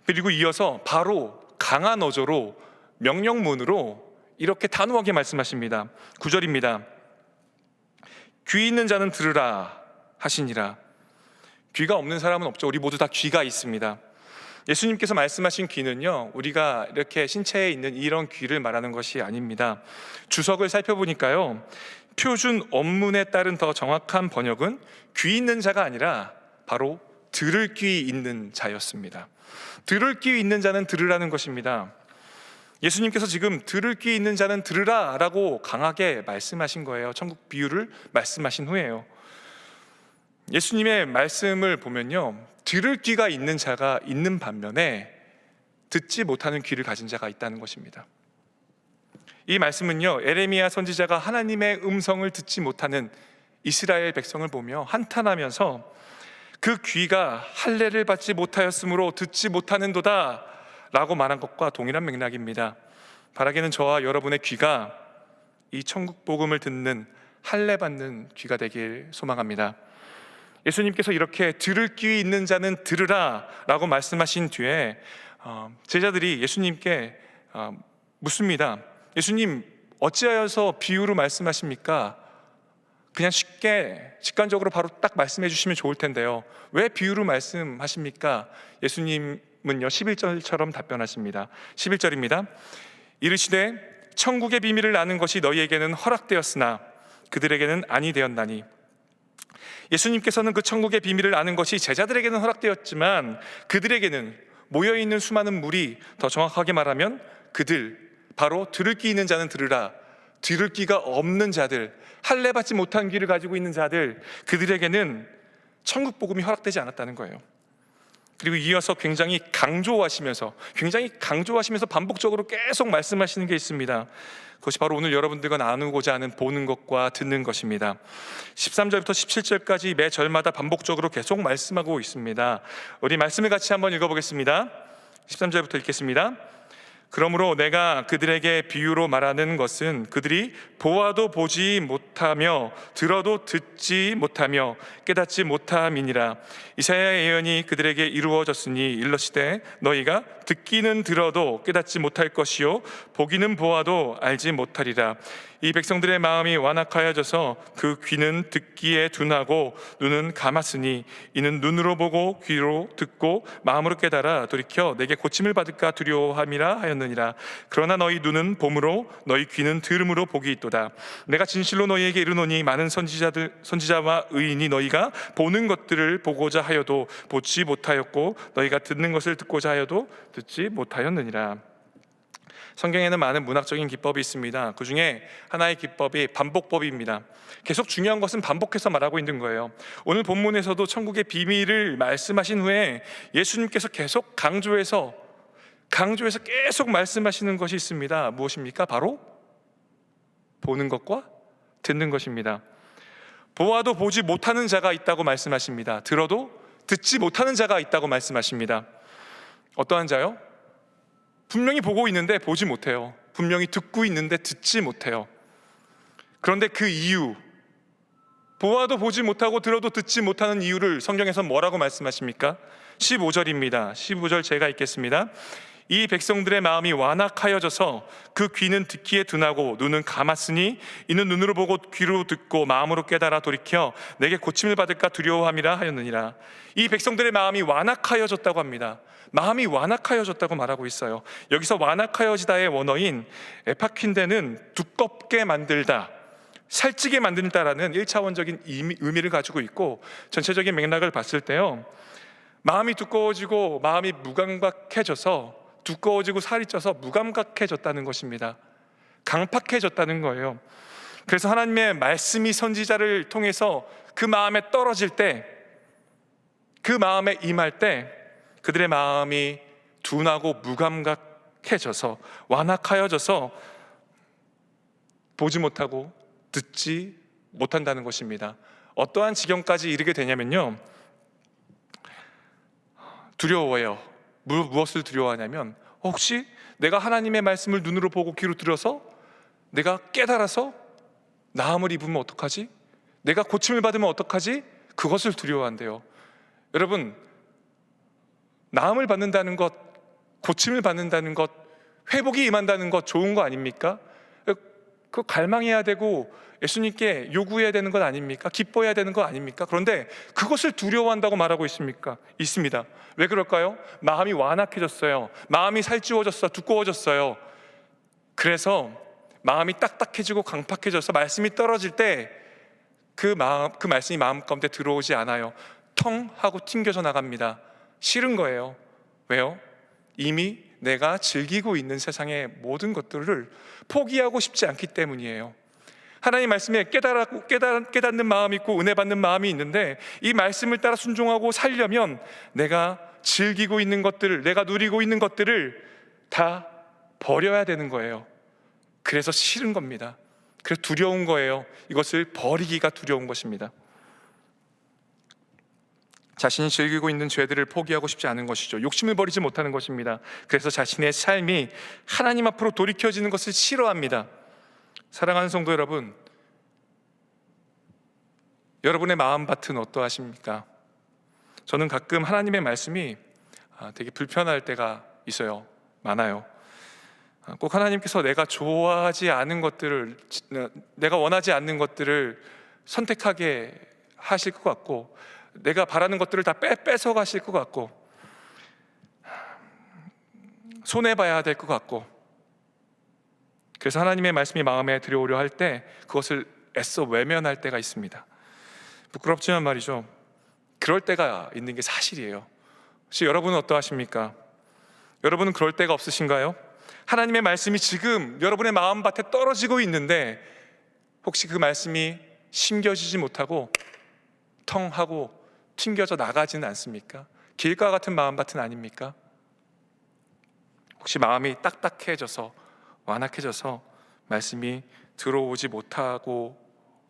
그리고 이어서 바로 강한 어조로 명령문으로 이렇게 단호하게 말씀하십니다. 9절입니다. 귀 있는 자는 들으라 하시니라. 귀가 없는 사람은 없죠. 우리 모두 다 귀가 있습니다. 예수님께서 말씀하신 귀는요, 우리가 이렇게 신체에 있는 이런 귀를 말하는 것이 아닙니다. 주석을 살펴보니까요, 표준 원문에 따른 더 정확한 번역은 귀 있는 자가 아니라 바로 들을 귀 있는 자였습니다. 들을 귀 있는 자는 들으라는 것입니다. 예수님께서 지금 들을 귀 있는 자는 들으라 라고 강하게 말씀하신 거예요. 천국 비유를 말씀하신 후에요. 예수님의 말씀을 보면요, 들을 귀가 있는 자가 있는 반면에 듣지 못하는 귀를 가진 자가 있다는 것입니다. 이 말씀은요, 에레미야 선지자가 하나님의 음성을 듣지 못하는 이스라엘 백성을 보며 한탄하면서 그 귀가 할례를 받지 못하였으므로 듣지 못하는도다 라고 말한 것과 동일한 맥락입니다. 바라기는 저와 여러분의 귀가 이 천국 복음을 듣는 할례 받는 귀가 되길 소망합니다. 예수님께서 이렇게 들을 귀 있는 자는 들으라 라고 말씀하신 뒤에 제자들이 예수님께 묻습니다. 예수님, 어찌하여서 비유로 말씀하십니까? 그냥 쉽게 직관적으로 바로 딱 말씀해 주시면 좋을 텐데요, 왜 비유로 말씀하십니까? 예수님은요 11절처럼 답변하십니다. 11절입니다. 이르시되 천국의 비밀을 아는 것이 너희에게는 허락되었으나 그들에게는 아니 되었나니. 예수님께서는 그 천국의 비밀을 아는 것이 제자들에게는 허락되었지만 그들에게는, 모여있는 수많은 무리, 더 정확하게 말하면 그들, 바로 들을 귀 있는 자는 들으라, 들을 귀가 없는 자들, 할례 받지 못한 귀를 가지고 있는 자들, 그들에게는 천국 복음이 허락되지 않았다는 거예요. 그리고 이어서 굉장히 강조하시면서 반복적으로 계속 말씀하시는 게 있습니다. 그것이 바로 오늘 여러분들과 나누고자 하는 보는 것과 듣는 것입니다. 13절부터 17절까지 매 절마다 반복적으로 계속 말씀하고 있습니다. 우리 말씀을 같이 한번 읽어보겠습니다. 13절부터 읽겠습니다. 그러므로 내가 그들에게 비유로 말하는 것은 그들이 보아도 보지 못하며 들어도 듣지 못하며 깨닫지 못함이니라. 이사야의 예언이 그들에게 이루어졌으니 일러시되 너희가 듣기는 들어도 깨닫지 못할 것이요 보기는 보아도 알지 못하리라. 이 백성들의 마음이 완악하여져서 그 귀는 듣기에 둔하고 눈은 감았으니 이는 눈으로 보고 귀로 듣고 마음으로 깨달아 돌이켜 내게 고침을 받을까 두려워함이라 하였느니라. 그러나 너희 눈은 봄으로 너희 귀는 들음으로 복이 있도다. 내가 진실로 너희에게 이르노니 많은 선지자와 의인이 너희가 보는 것들을 보고자 하여도 보지 못하였고 너희가 듣는 것을 듣고자 하여도 듣지 못하였느니라. 성경에는 많은 문학적인 기법이 있습니다. 그 중에 하나의 기법이 반복법입니다. 계속 중요한 것은 반복해서 말하고 있는 거예요. 오늘 본문에서도 천국의 비밀을 말씀하신 후에 예수님께서 계속 강조해서 계속 말씀하시는 것이 있습니다. 무엇입니까? 바로 보는 것과 듣는 것입니다. 보아도 보지 못하는 자가 있다고 말씀하십니다. 들어도 듣지 못하는 자가 있다고 말씀하십니다. 어떠한 자요? 분명히 보고 있는데 보지 못해요. 분명히 듣고 있는데 듣지 못해요. 그런데 그 이유, 보아도 보지 못하고 들어도 듣지 못하는 이유를 성경에서 뭐라고 말씀하십니까? 15절입니다. 15절 제가 읽겠습니다. 이 백성들의 마음이 완악하여져서 그 귀는 듣기에 둔하고 눈은 감았으니 이는 눈으로 보고 귀로 듣고 마음으로 깨달아 돌이켜 내게 고침을 받을까 두려워함이라 하였느니라. 이 백성들의 마음이 완악하여졌다고 합니다. 마음이 완악하여졌다고 말하고 있어요. 여기서 완악하여지다의 원어인 에파킨데는 두껍게 만들다, 살찌게 만든다라는 1차원적인 의미를 가지고 있고, 전체적인 맥락을 봤을 때요, 마음이 두꺼워지고 마음이 무감각해져서, 두꺼워지고 살이 쪄서 무감각해졌다는 것입니다. 강팍해졌다는 거예요. 그래서 하나님의 말씀이 선지자를 통해서 그 마음에 떨어질 때, 그 마음에 임할 때 그들의 마음이 둔하고 무감각해져서 완악하여져서 보지 못하고 듣지 못한다는 것입니다. 어떠한 지경까지 이르게 되냐면요, 두려워해요. 무엇을 두려워하냐면, 혹시 내가 하나님의 말씀을 눈으로 보고 귀로 들어서 내가 깨달아서 나음을 입으면 어떡하지? 내가 고침을 받으면 어떡하지? 그것을 두려워한대요. 여러분, 나음을 받는다는 것, 고침을 받는다는 것, 회복이 임한다는 것 좋은 거 아닙니까? 그 갈망해야 되고 예수님께 요구해야 되는 것 아닙니까? 기뻐해야 되는 것 아닙니까? 그런데 그것을 두려워한다고 말하고 있습니다. 왜 그럴까요? 마음이 완악해졌어요. 마음이 살찌워졌어, 두꺼워졌어요. 그래서 마음이 딱딱해지고 강팍해져서 말씀이 떨어질 때 그 말씀이 마음 가운데 들어오지 않아요. 텅 하고 튕겨져 나갑니다. 싫은 거예요. 왜요? 이미 내가 즐기고 있는 세상의 모든 것들을 포기하고 싶지 않기 때문이에요. 하나님 말씀에 깨닫는 마음이 있고 은혜 받는 마음이 있는데, 이 말씀을 따라 순종하고 살려면 내가 즐기고 있는 것들을, 내가 누리고 있는 것들을 다 버려야 되는 거예요. 그래서 싫은 겁니다. 그래서 두려운 거예요. 이것을 버리기가 두려운 것입니다. 자신이 즐기고 있는 죄들을 포기하고 싶지 않은 것이죠. 욕심을 버리지 못하는 것입니다. 그래서 자신의 삶이 하나님 앞으로 돌이켜지는 것을 싫어합니다. 사랑하는 성도 여러분, 여러분의 마음밭은 어떠하십니까? 저는 가끔 하나님의 말씀이 되게 불편할 때가 있어요. 많아요. 꼭 하나님께서 내가 좋아하지 않은 것들을, 내가 원하지 않는 것들을 선택하게 하실 것 같고, 내가 바라는 것들을 다 뺏어 가실 것 같고, 손해봐야 될 것 같고, 그래서 하나님의 말씀이 마음에 들어오려 할 때 그것을 애써 외면할 때가 있습니다. 부끄럽지만 말이죠, 그럴 때가 있는 게 사실이에요. 혹시 여러분은 어떠하십니까? 여러분은 그럴 때가 없으신가요? 하나님의 말씀이 지금 여러분의 마음밭에 떨어지고 있는데 혹시 그 말씀이 심겨지지 못하고 텅 하고 튕겨져 나가지는 않습니까? 길과 같은 마음밭은 아닙니까? 혹시 마음이 딱딱해져서 완악해져서 말씀이 들어오지 못하고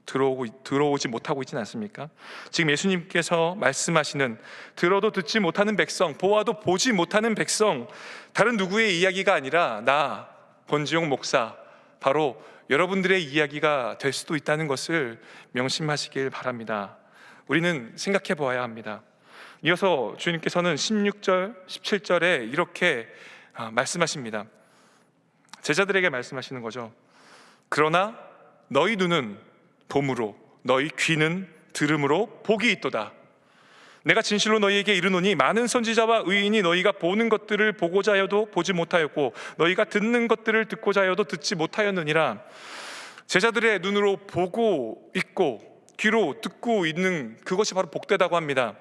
있지는 않습니까? 지금 예수님께서 말씀하시는 들어도 듣지 못하는 백성, 보아도 보지 못하는 백성, 다른 누구의 이야기가 아니라 나 권지용 목사, 바로 여러분들의 이야기가 될 수도 있다는 것을 명심하시길 바랍니다. 우리는 생각해 보아야 합니다. 이어서 주님께서는 16절, 17절에 이렇게 말씀하십니다. 제자들에게 말씀하시는 거죠. 그러나 너희 눈은 봄으로, 너희 귀는 들음으로 복이 있도다. 내가 진실로 너희에게 이르노니 많은 선지자와 의인이 너희가 보는 것들을 보고자 하여도 보지 못하였고 너희가 듣는 것들을 듣고자 하여도 듣지 못하였느니라. 제자들의 눈으로 보고 있고 귀로 듣고 있는 그것이 바로 복되다고 합니다.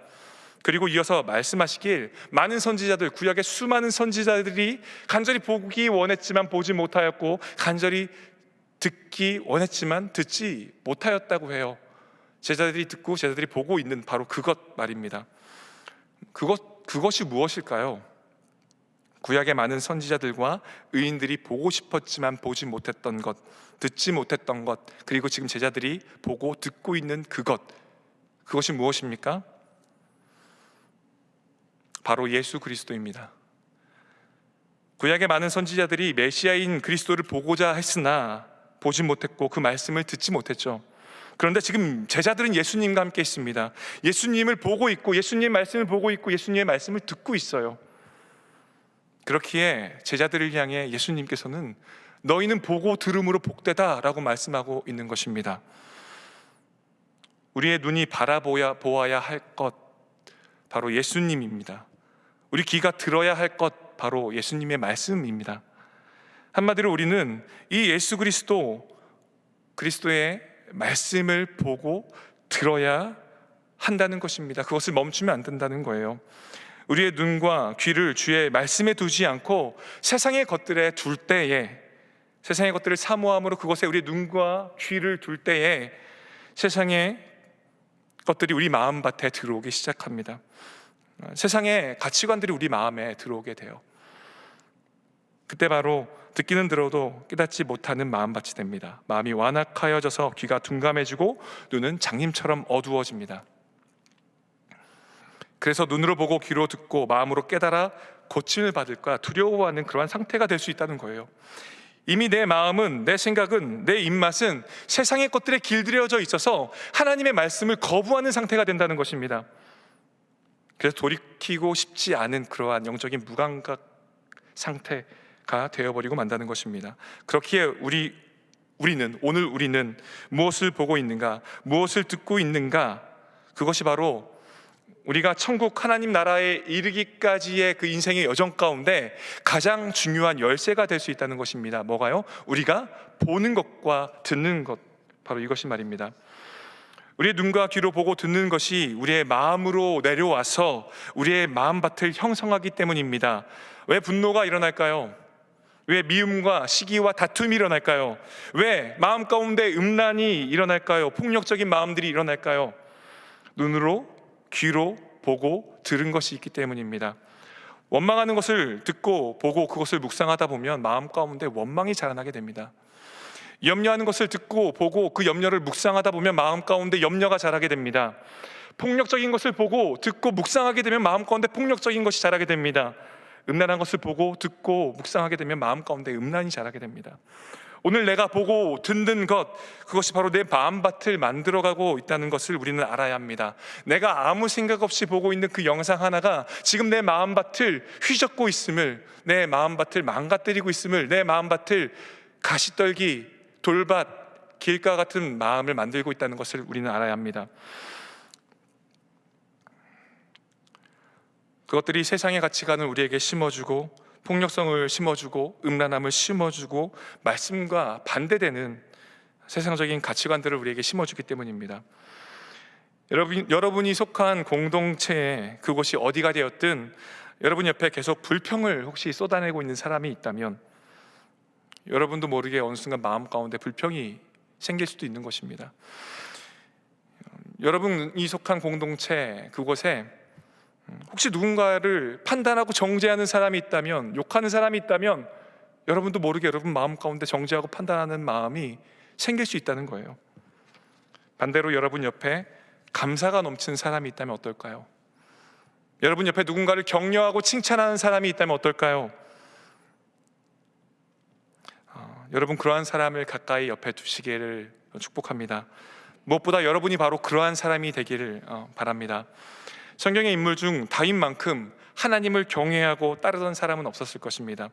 그리고 이어서 말씀하시길 많은 선지자들, 구약의 수많은 선지자들이 간절히 보기 원했지만 보지 못하였고 간절히 듣기 원했지만 듣지 못하였다고 해요. 제자들이 듣고 제자들이 보고 있는 바로 그것 말입니다. 그것이 무엇일까요? 구약의 많은 선지자들과 의인들이 보고 싶었지만 보지 못했던 것, 듣지 못했던 것, 그리고 지금 제자들이 보고 듣고 있는 그것이 무엇입니까? 바로 예수 그리스도입니다. 구약의 많은 선지자들이 메시아인 그리스도를 보고자 했으나 보지 못했고 그 말씀을 듣지 못했죠. 그런데 지금 제자들은 예수님과 함께 있습니다. 예수님을 보고 있고 예수님의 말씀을 보고 있고 예수님의 말씀을 듣고 있어요. 그렇기에 제자들을 향해 예수님께서는 너희는 보고 들음으로 복되다 라고 말씀하고 있는 것입니다. 우리의 눈이 바라보아야 할 것 바로 예수님입니다. 우리 귀가 들어야 할 것 바로 예수님의 말씀입니다. 한마디로 우리는 이 예수 그리스도의 말씀을 보고 들어야 한다는 것입니다. 그것을 멈추면 안 된다는 거예요. 우리의 눈과 귀를 주의 말씀에 두지 않고 세상의 것들에 둘 때에, 세상의 것들을 사모함으로 그것에 우리의 눈과 귀를 둘 때에 세상의 것들이 우리 마음밭에 들어오기 시작합니다. 세상의 가치관들이 우리 마음에 들어오게 돼요. 그때 바로 듣기는 들어도 깨닫지 못하는 마음밭이 됩니다. 마음이 완악하여져서 귀가 둔감해지고 눈은 장님처럼 어두워집니다. 그래서 눈으로 보고 귀로 듣고 마음으로 깨달아 고침을 받을까 두려워하는 그러한 상태가 될 수 있다는 거예요. 이미 내 마음은, 내 생각은, 내 입맛은 세상의 것들에 길들여져 있어서 하나님의 말씀을 거부하는 상태가 된다는 것입니다. 그래서 돌이키고 싶지 않은 그러한 영적인 무감각 상태가 되어버리고 만다는 것입니다. 그렇기에 오늘 우리는 무엇을 보고 있는가, 무엇을 듣고 있는가, 그것이 바로 우리가 천국 하나님 나라에 이르기까지의 그 인생의 여정 가운데 가장 중요한 열쇠가 될 수 있다는 것입니다. 뭐가요? 우리가 보는 것과 듣는 것, 바로 이것이 말입니다. 우리의 눈과 귀로 보고 듣는 것이 우리의 마음으로 내려와서 우리의 마음밭을 형성하기 때문입니다. 왜 분노가 일어날까요? 왜 미움과 시기와 다툼이 일어날까요? 왜 마음 가운데 음란이 일어날까요? 폭력적인 마음들이 일어날까요? 눈으로, 귀로 보고 들은 것이 있기 때문입니다. 원망하는 것을 듣고 보고 그것을 묵상하다 보면 마음 가운데 원망이 자라나게 됩니다. 염려하는 것을 듣고 보고 그 염려를 묵상하다 보면 마음 가운데 염려가 자라게 됩니다. 폭력적인 것을 보고 듣고 묵상하게 되면 마음 가운데 폭력적인 것이 자라게 됩니다. 음란한 것을 보고 듣고 묵상하게 되면 마음 가운데 음란이 자라게 됩니다. 오늘 내가 보고 듣는 것, 그것이 바로 내 마음밭을 만들어가고 있다는 것을 우리는 알아야 합니다. 내가 아무 생각 없이 보고 있는 그 영상 하나가 지금 내 마음밭을 휘젓고 있음을, 내 마음밭을 망가뜨리고 있음을, 내 마음밭을 가시떨기, 돌밭, 길가 같은 마음을 만들고 있다는 것을 우리는 알아야 합니다. 그것들이 세상의 가치관을 우리에게 심어주고 폭력성을 심어주고 음란함을 심어주고 말씀과 반대되는 세상적인 가치관들을 우리에게 심어주기 때문입니다. 여러분이 속한 공동체에 그곳이 어디가 되었든 여러분 옆에 계속 불평을 혹시 쏟아내고 있는 사람이 있다면 여러분도 모르게 어느 순간 마음 가운데 불평이 생길 수도 있는 것입니다. 여러분이 속한 공동체 그곳에 혹시 누군가를 판단하고 정죄하는 사람이 있다면, 욕하는 사람이 있다면 여러분도 모르게 여러분 마음 가운데 정죄하고 판단하는 마음이 생길 수 있다는 거예요. 반대로 여러분 옆에 감사가 넘치는 사람이 있다면 어떨까요? 여러분 옆에 누군가를 격려하고 칭찬하는 사람이 있다면 어떨까요? 여러분 그러한 사람을 가까이 옆에 두시기를 축복합니다. 무엇보다 여러분이 바로 그러한 사람이 되기를 바랍니다. 성경의 인물 중 다윗만큼 하나님을 경외하고 따르던 사람은 없었을 것입니다.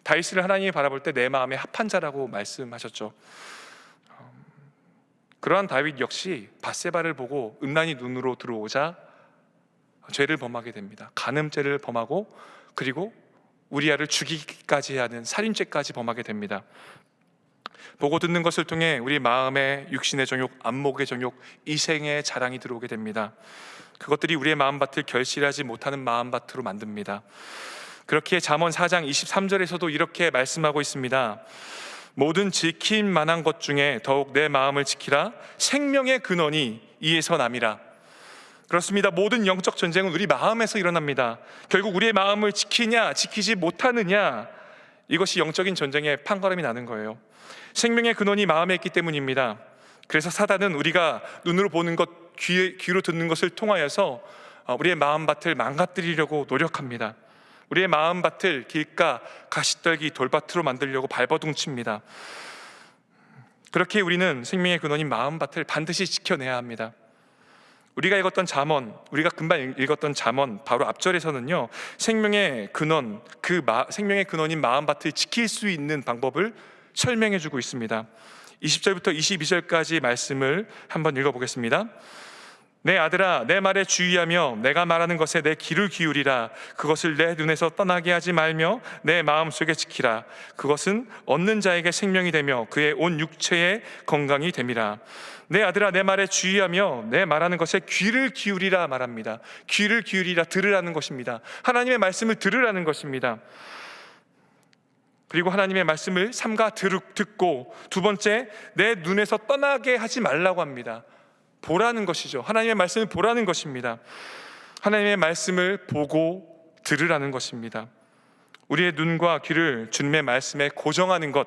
다윗을 하나님이 바라볼 때 내 마음에 합한 자라고 말씀하셨죠. 그러한 다윗 역시 밧세바를 보고 음란이 눈으로 들어오자 죄를 범하게 됩니다. 간음죄를 범하고 그리고 우리아를 죽이기까지 하는 살인죄까지 범하게 됩니다. 보고 듣는 것을 통해 우리 마음의 육신의 정욕, 안목의 정욕, 이생의 자랑이 들어오게 됩니다. 그것들이 우리의 마음밭을 결실하지 못하는 마음밭으로 만듭니다. 그렇기에 잠언 4장 23절에서도 이렇게 말씀하고 있습니다. 모든 지킬 만한 것 중에 더욱 내 마음을 지키라. 생명의 근원이 이에서 남이라. 그렇습니다. 모든 영적 전쟁은 우리 마음에서 일어납니다. 결국 우리의 마음을 지키냐 지키지 못하느냐, 이것이 영적인 전쟁의 판가름이 나는 거예요. 생명의 근원이 마음에 있기 때문입니다. 그래서 사단은 우리가 눈으로 보는 것, 귀로 듣는 것을 통하여서 우리의 마음밭을 망가뜨리려고 노력합니다. 우리의 마음밭을 길가, 가시떨기, 돌밭으로 만들려고 발버둥칩니다. 그렇게 우리는 생명의 근원인 마음밭을 반드시 지켜내야 합니다. 우리가 읽었던 잠언, 우리가 금방 읽었던 잠언 바로 앞절에서는요, 생명의 근원, 생명의 근원인 마음밭을 지킬 수 있는 방법을 설명해 주고 있습니다. 20절부터 22절까지 말씀을 한번 읽어보겠습니다. 내 아들아, 내 말에 주의하며 내가 말하는 것에 내 귀를 기울이라. 그것을 내 눈에서 떠나게 하지 말며 내 마음속에 지키라. 그것은 얻는 자에게 생명이 되며 그의 온 육체의 건강이 됨이라. 내 아들아, 내 말에 주의하며 내 말하는 것에 귀를 기울이라 말합니다. 귀를 기울이라, 들으라는 것입니다. 하나님의 말씀을 들으라는 것입니다. 그리고 하나님의 말씀을 삼가 듣고, 두 번째, 내 눈에서 떠나게 하지 말라고 합니다. 보라는 것이죠. 하나님의 말씀을 보라는 것입니다. 하나님의 말씀을 보고 들으라는 것입니다. 우리의 눈과 귀를 주님의 말씀에 고정하는 것,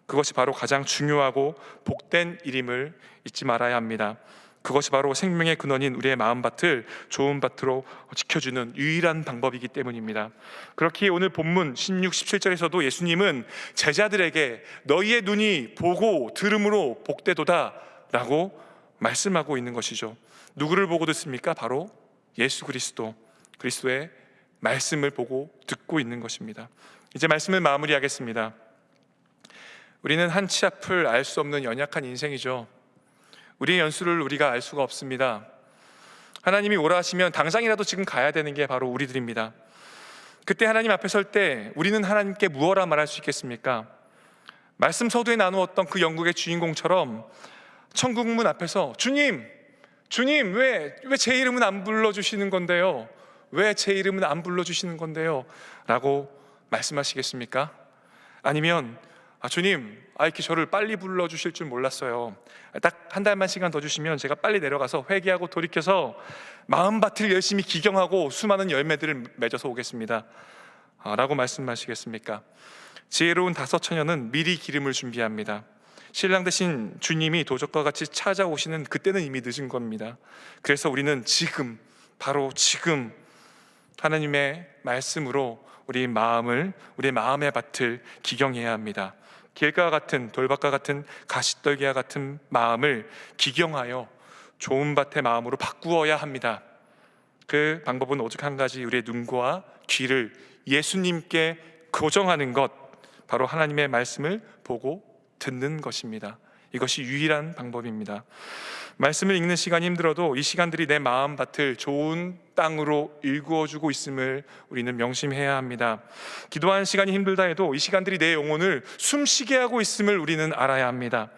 그것이 바로 가장 중요하고 복된 일임을 잊지 말아야 합니다. 그것이 바로 생명의 근원인 우리의 마음밭을 좋은 밭으로 지켜주는 유일한 방법이기 때문입니다. 그렇기에 오늘 본문 16, 17절에서도 예수님은 제자들에게 너희의 눈이 보고 들음으로 복되도다 라고 말씀하고 있는 것이죠. 누구를 보고 듣습니까? 바로 예수 그리스도의 말씀을 보고 듣고 있는 것입니다. 이제 말씀을 마무리하겠습니다. 우리는 한 치 앞을 알 수 없는 연약한 인생이죠. 우리의 연수를 우리가 알 수가 없습니다. 하나님이 오라 하시면 당장이라도 지금 가야 되는 게 바로 우리들입니다. 그때 하나님 앞에 설 때 우리는 하나님께 무엇라 말할 수 있겠습니까? 말씀 서두에 나누었던 그 영국의 주인공처럼 천국문 앞에서 주님 왜 제 이름은 안 불러주시는 건데요? 왜 제 이름은 안 불러주시는 건데요? 라고 말씀하시겠습니까? 아니면 주님, 이렇게 저를 빨리 불러주실 줄 몰랐어요. 딱 한 달만 시간 더 주시면 제가 빨리 내려가서 회개하고 돌이켜서 마음밭을 열심히 기경하고 수많은 열매들을 맺어서 오겠습니다. 라고 말씀하시겠습니까? 지혜로운 다섯 처녀는 미리 기름을 준비합니다. 신랑 되신 주님이 도적과 같이 찾아오시는 그때는 이미 늦은 겁니다. 그래서 우리는 지금, 바로 지금 하나님의 말씀으로 우리의 마음의 밭을 기경해야 합니다. 길가와 같은, 돌밭과 같은, 가시떨기와 같은 마음을 기경하여 좋은 밭의 마음으로 바꾸어야 합니다. 그 방법은 오직 한 가지, 우리의 눈과 귀를 예수님께 고정하는 것, 바로 하나님의 말씀을 보고 듣는 것입니다. 이것이 유일한 방법입니다. 말씀을 읽는 시간이 힘들어도 이 시간들이 내 마음밭을 좋은 땅으로 일구어주고 있음을 우리는 명심해야 합니다. 기도하는 시간이 힘들다 해도 이 시간들이 내 영혼을 숨쉬게 하고 있음을 우리는 알아야 합니다.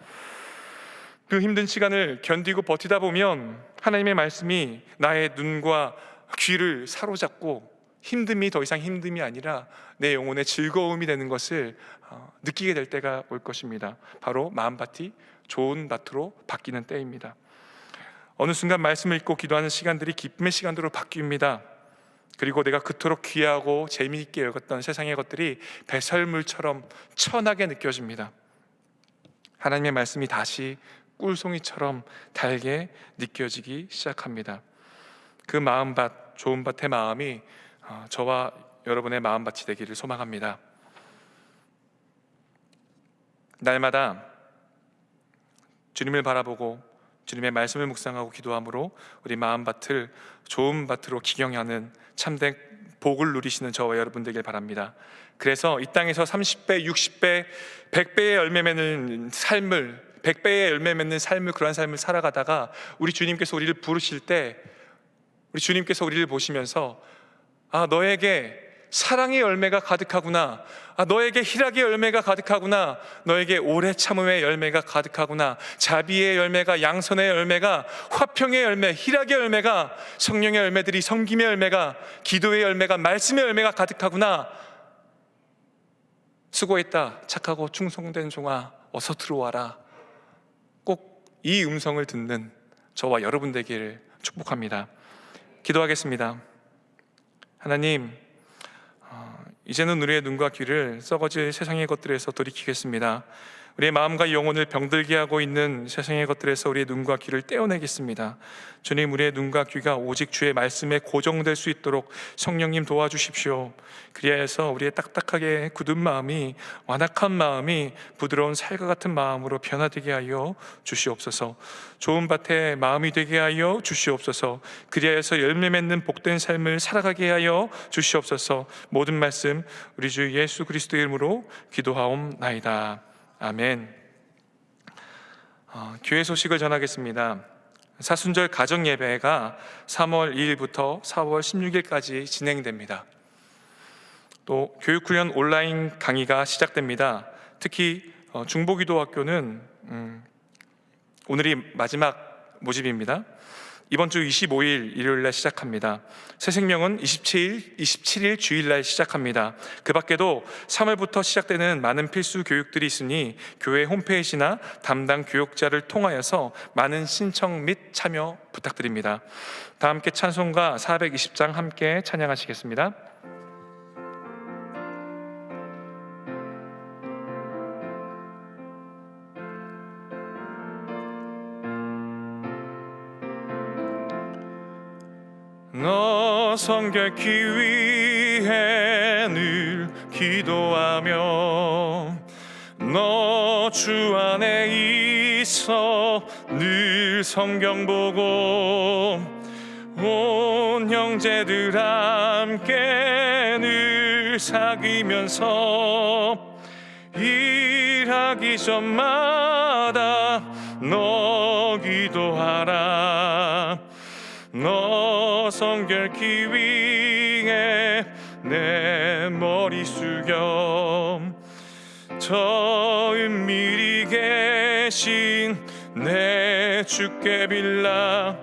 그 힘든 시간을 견디고 버티다 보면 하나님의 말씀이 나의 눈과 귀를 사로잡고 힘듦이 더 이상 힘듦이 아니라 내 영혼의 즐거움이 되는 것을 느끼게 될 때가 올 것입니다. 바로 마음밭이 좋은 밭으로 바뀌는 때입니다. 어느 순간 말씀을 읽고 기도하는 시간들이 기쁨의 시간으로 바뀝니다. 그리고 내가 그토록 귀하고 재미있게 여겼던 세상의 것들이 배설물처럼 천하게 느껴집니다. 하나님의 말씀이 다시 꿀송이처럼 달게 느껴지기 시작합니다. 그 마음밭, 좋은 밭의 마음이 저와 여러분의 마음밭이 되기를 소망합니다. 날마다 주님을 바라보고 주님의 말씀을 묵상하고 기도함으로 우리 마음밭을 좋은 밭으로 기경하는 참된 복을 누리시는 저와 여러분 되길 바랍니다. 그래서 이 땅에서 30배, 60배, 100배의 열매 맺는 삶을, 100배의 열매 맺는 삶을, 그러한 삶을 살아가다가 우리 주님께서 우리를 부르실 때, 우리 주님께서 우리를 보시면서 너에게 사랑의 열매가 가득하구나, 너에게 희락의 열매가 가득하구나, 너에게 오래 참음의 열매가 가득하구나, 자비의 열매가, 양선의 열매가, 화평의 열매, 희락의 열매가, 성령의 열매들이, 섬김의 열매가, 기도의 열매가, 말씀의 열매가 가득하구나. 수고했다, 착하고 충성된 종아, 어서 들어와라. 꼭 이 음성을 듣는 저와 여러분 되기를 축복합니다. 기도하겠습니다. 하나님, 이제는 우리의 눈과 귀를 썩어질 세상의 것들에서 돌이키겠습니다. 우리의 마음과 영혼을 병들게 하고 있는 세상의 것들에서 우리의 눈과 귀를 떼어내겠습니다. 주님, 우리의 눈과 귀가 오직 주의 말씀에 고정될 수 있도록 성령님 도와주십시오. 그리하여서 우리의 딱딱하게 굳은 마음이, 완악한 마음이 부드러운 살과 같은 마음으로 변화되게 하여 주시옵소서. 좋은 밭에 마음이 되게 하여 주시옵소서. 그리하여서 열매 맺는 복된 삶을 살아가게 하여 주시옵소서. 모든 말씀 우리 주 예수 그리스도의 이름으로 기도하옵나이다. 아멘. 교회 소식을 전하겠습니다. 사순절 가정 예배가 3월 2일부터 4월 16일까지 진행됩니다. 또 교육훈련 온라인 강의가 시작됩니다. 특히 중보기도학교는 오늘이 마지막 모집입니다. 이번 주 25일 일요일날 시작합니다. 새생명은 27일 주일날 시작합니다. 그 밖에도 3월부터 시작되는 많은 필수 교육들이 있으니 교회 홈페이지나 담당 교육자를 통하여서 많은 신청 및 참여 부탁드립니다. 다 함께 찬송가 420장 함께 찬양하시겠습니다. 너 성결케 위해 늘 기도하며 너 주 안에 둘이서 늘 성경 보고 온 형제들 함께 늘 사귀면서 일하기 전마다 너 기도하라. 너 성결케 위해 내 머리 숙여 저 은밀히 계신 내 주께 빌라.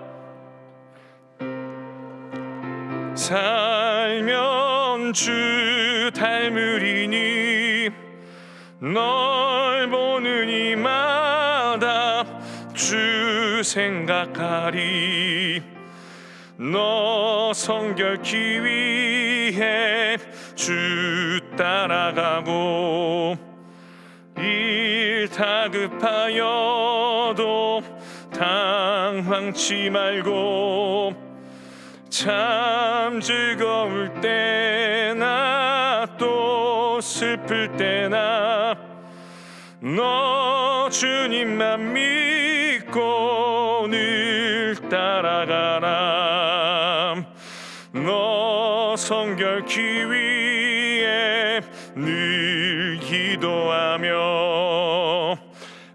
살면 주 닮으리니 널 보는 이마다 주 생각하리. 너 성결케 위해 주 따라가고 일 다급하여도 당황치 말고 참 즐거울 때나 또 슬플 때나 너 주님만 믿고 늘 따라가라. 너 성결케 위해 늘 기도하며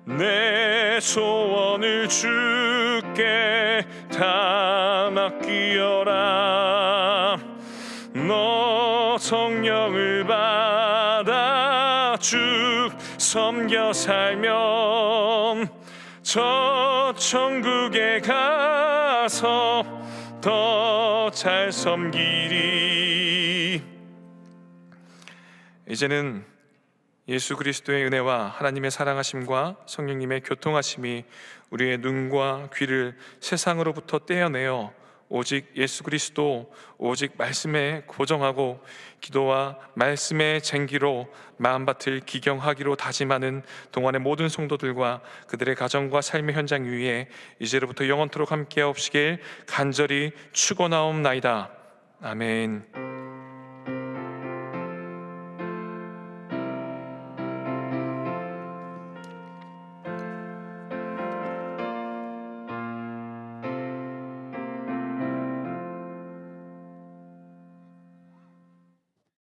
내 소원을 주께 다 맡기어라. 너 성령을 받아 쭉 섬겨 살면 저 천국에 가서 더 잘 섬기리. 이제는 예수 그리스도의 은혜와 하나님의 사랑하심과 성령님의 교통하심이 우리의 눈과 귀를 세상으로부터 떼어내어 오직 예수 그리스도, 오직 말씀에 고정하고 기도와 말씀의 쟁기로 마음밭을 기경하기로 다짐하는 동안의 모든 성도들과 그들의 가정과 삶의 현장 위에 이제로부터 영원토록 함께하옵시길 간절히 축원하옵나이다. 아멘.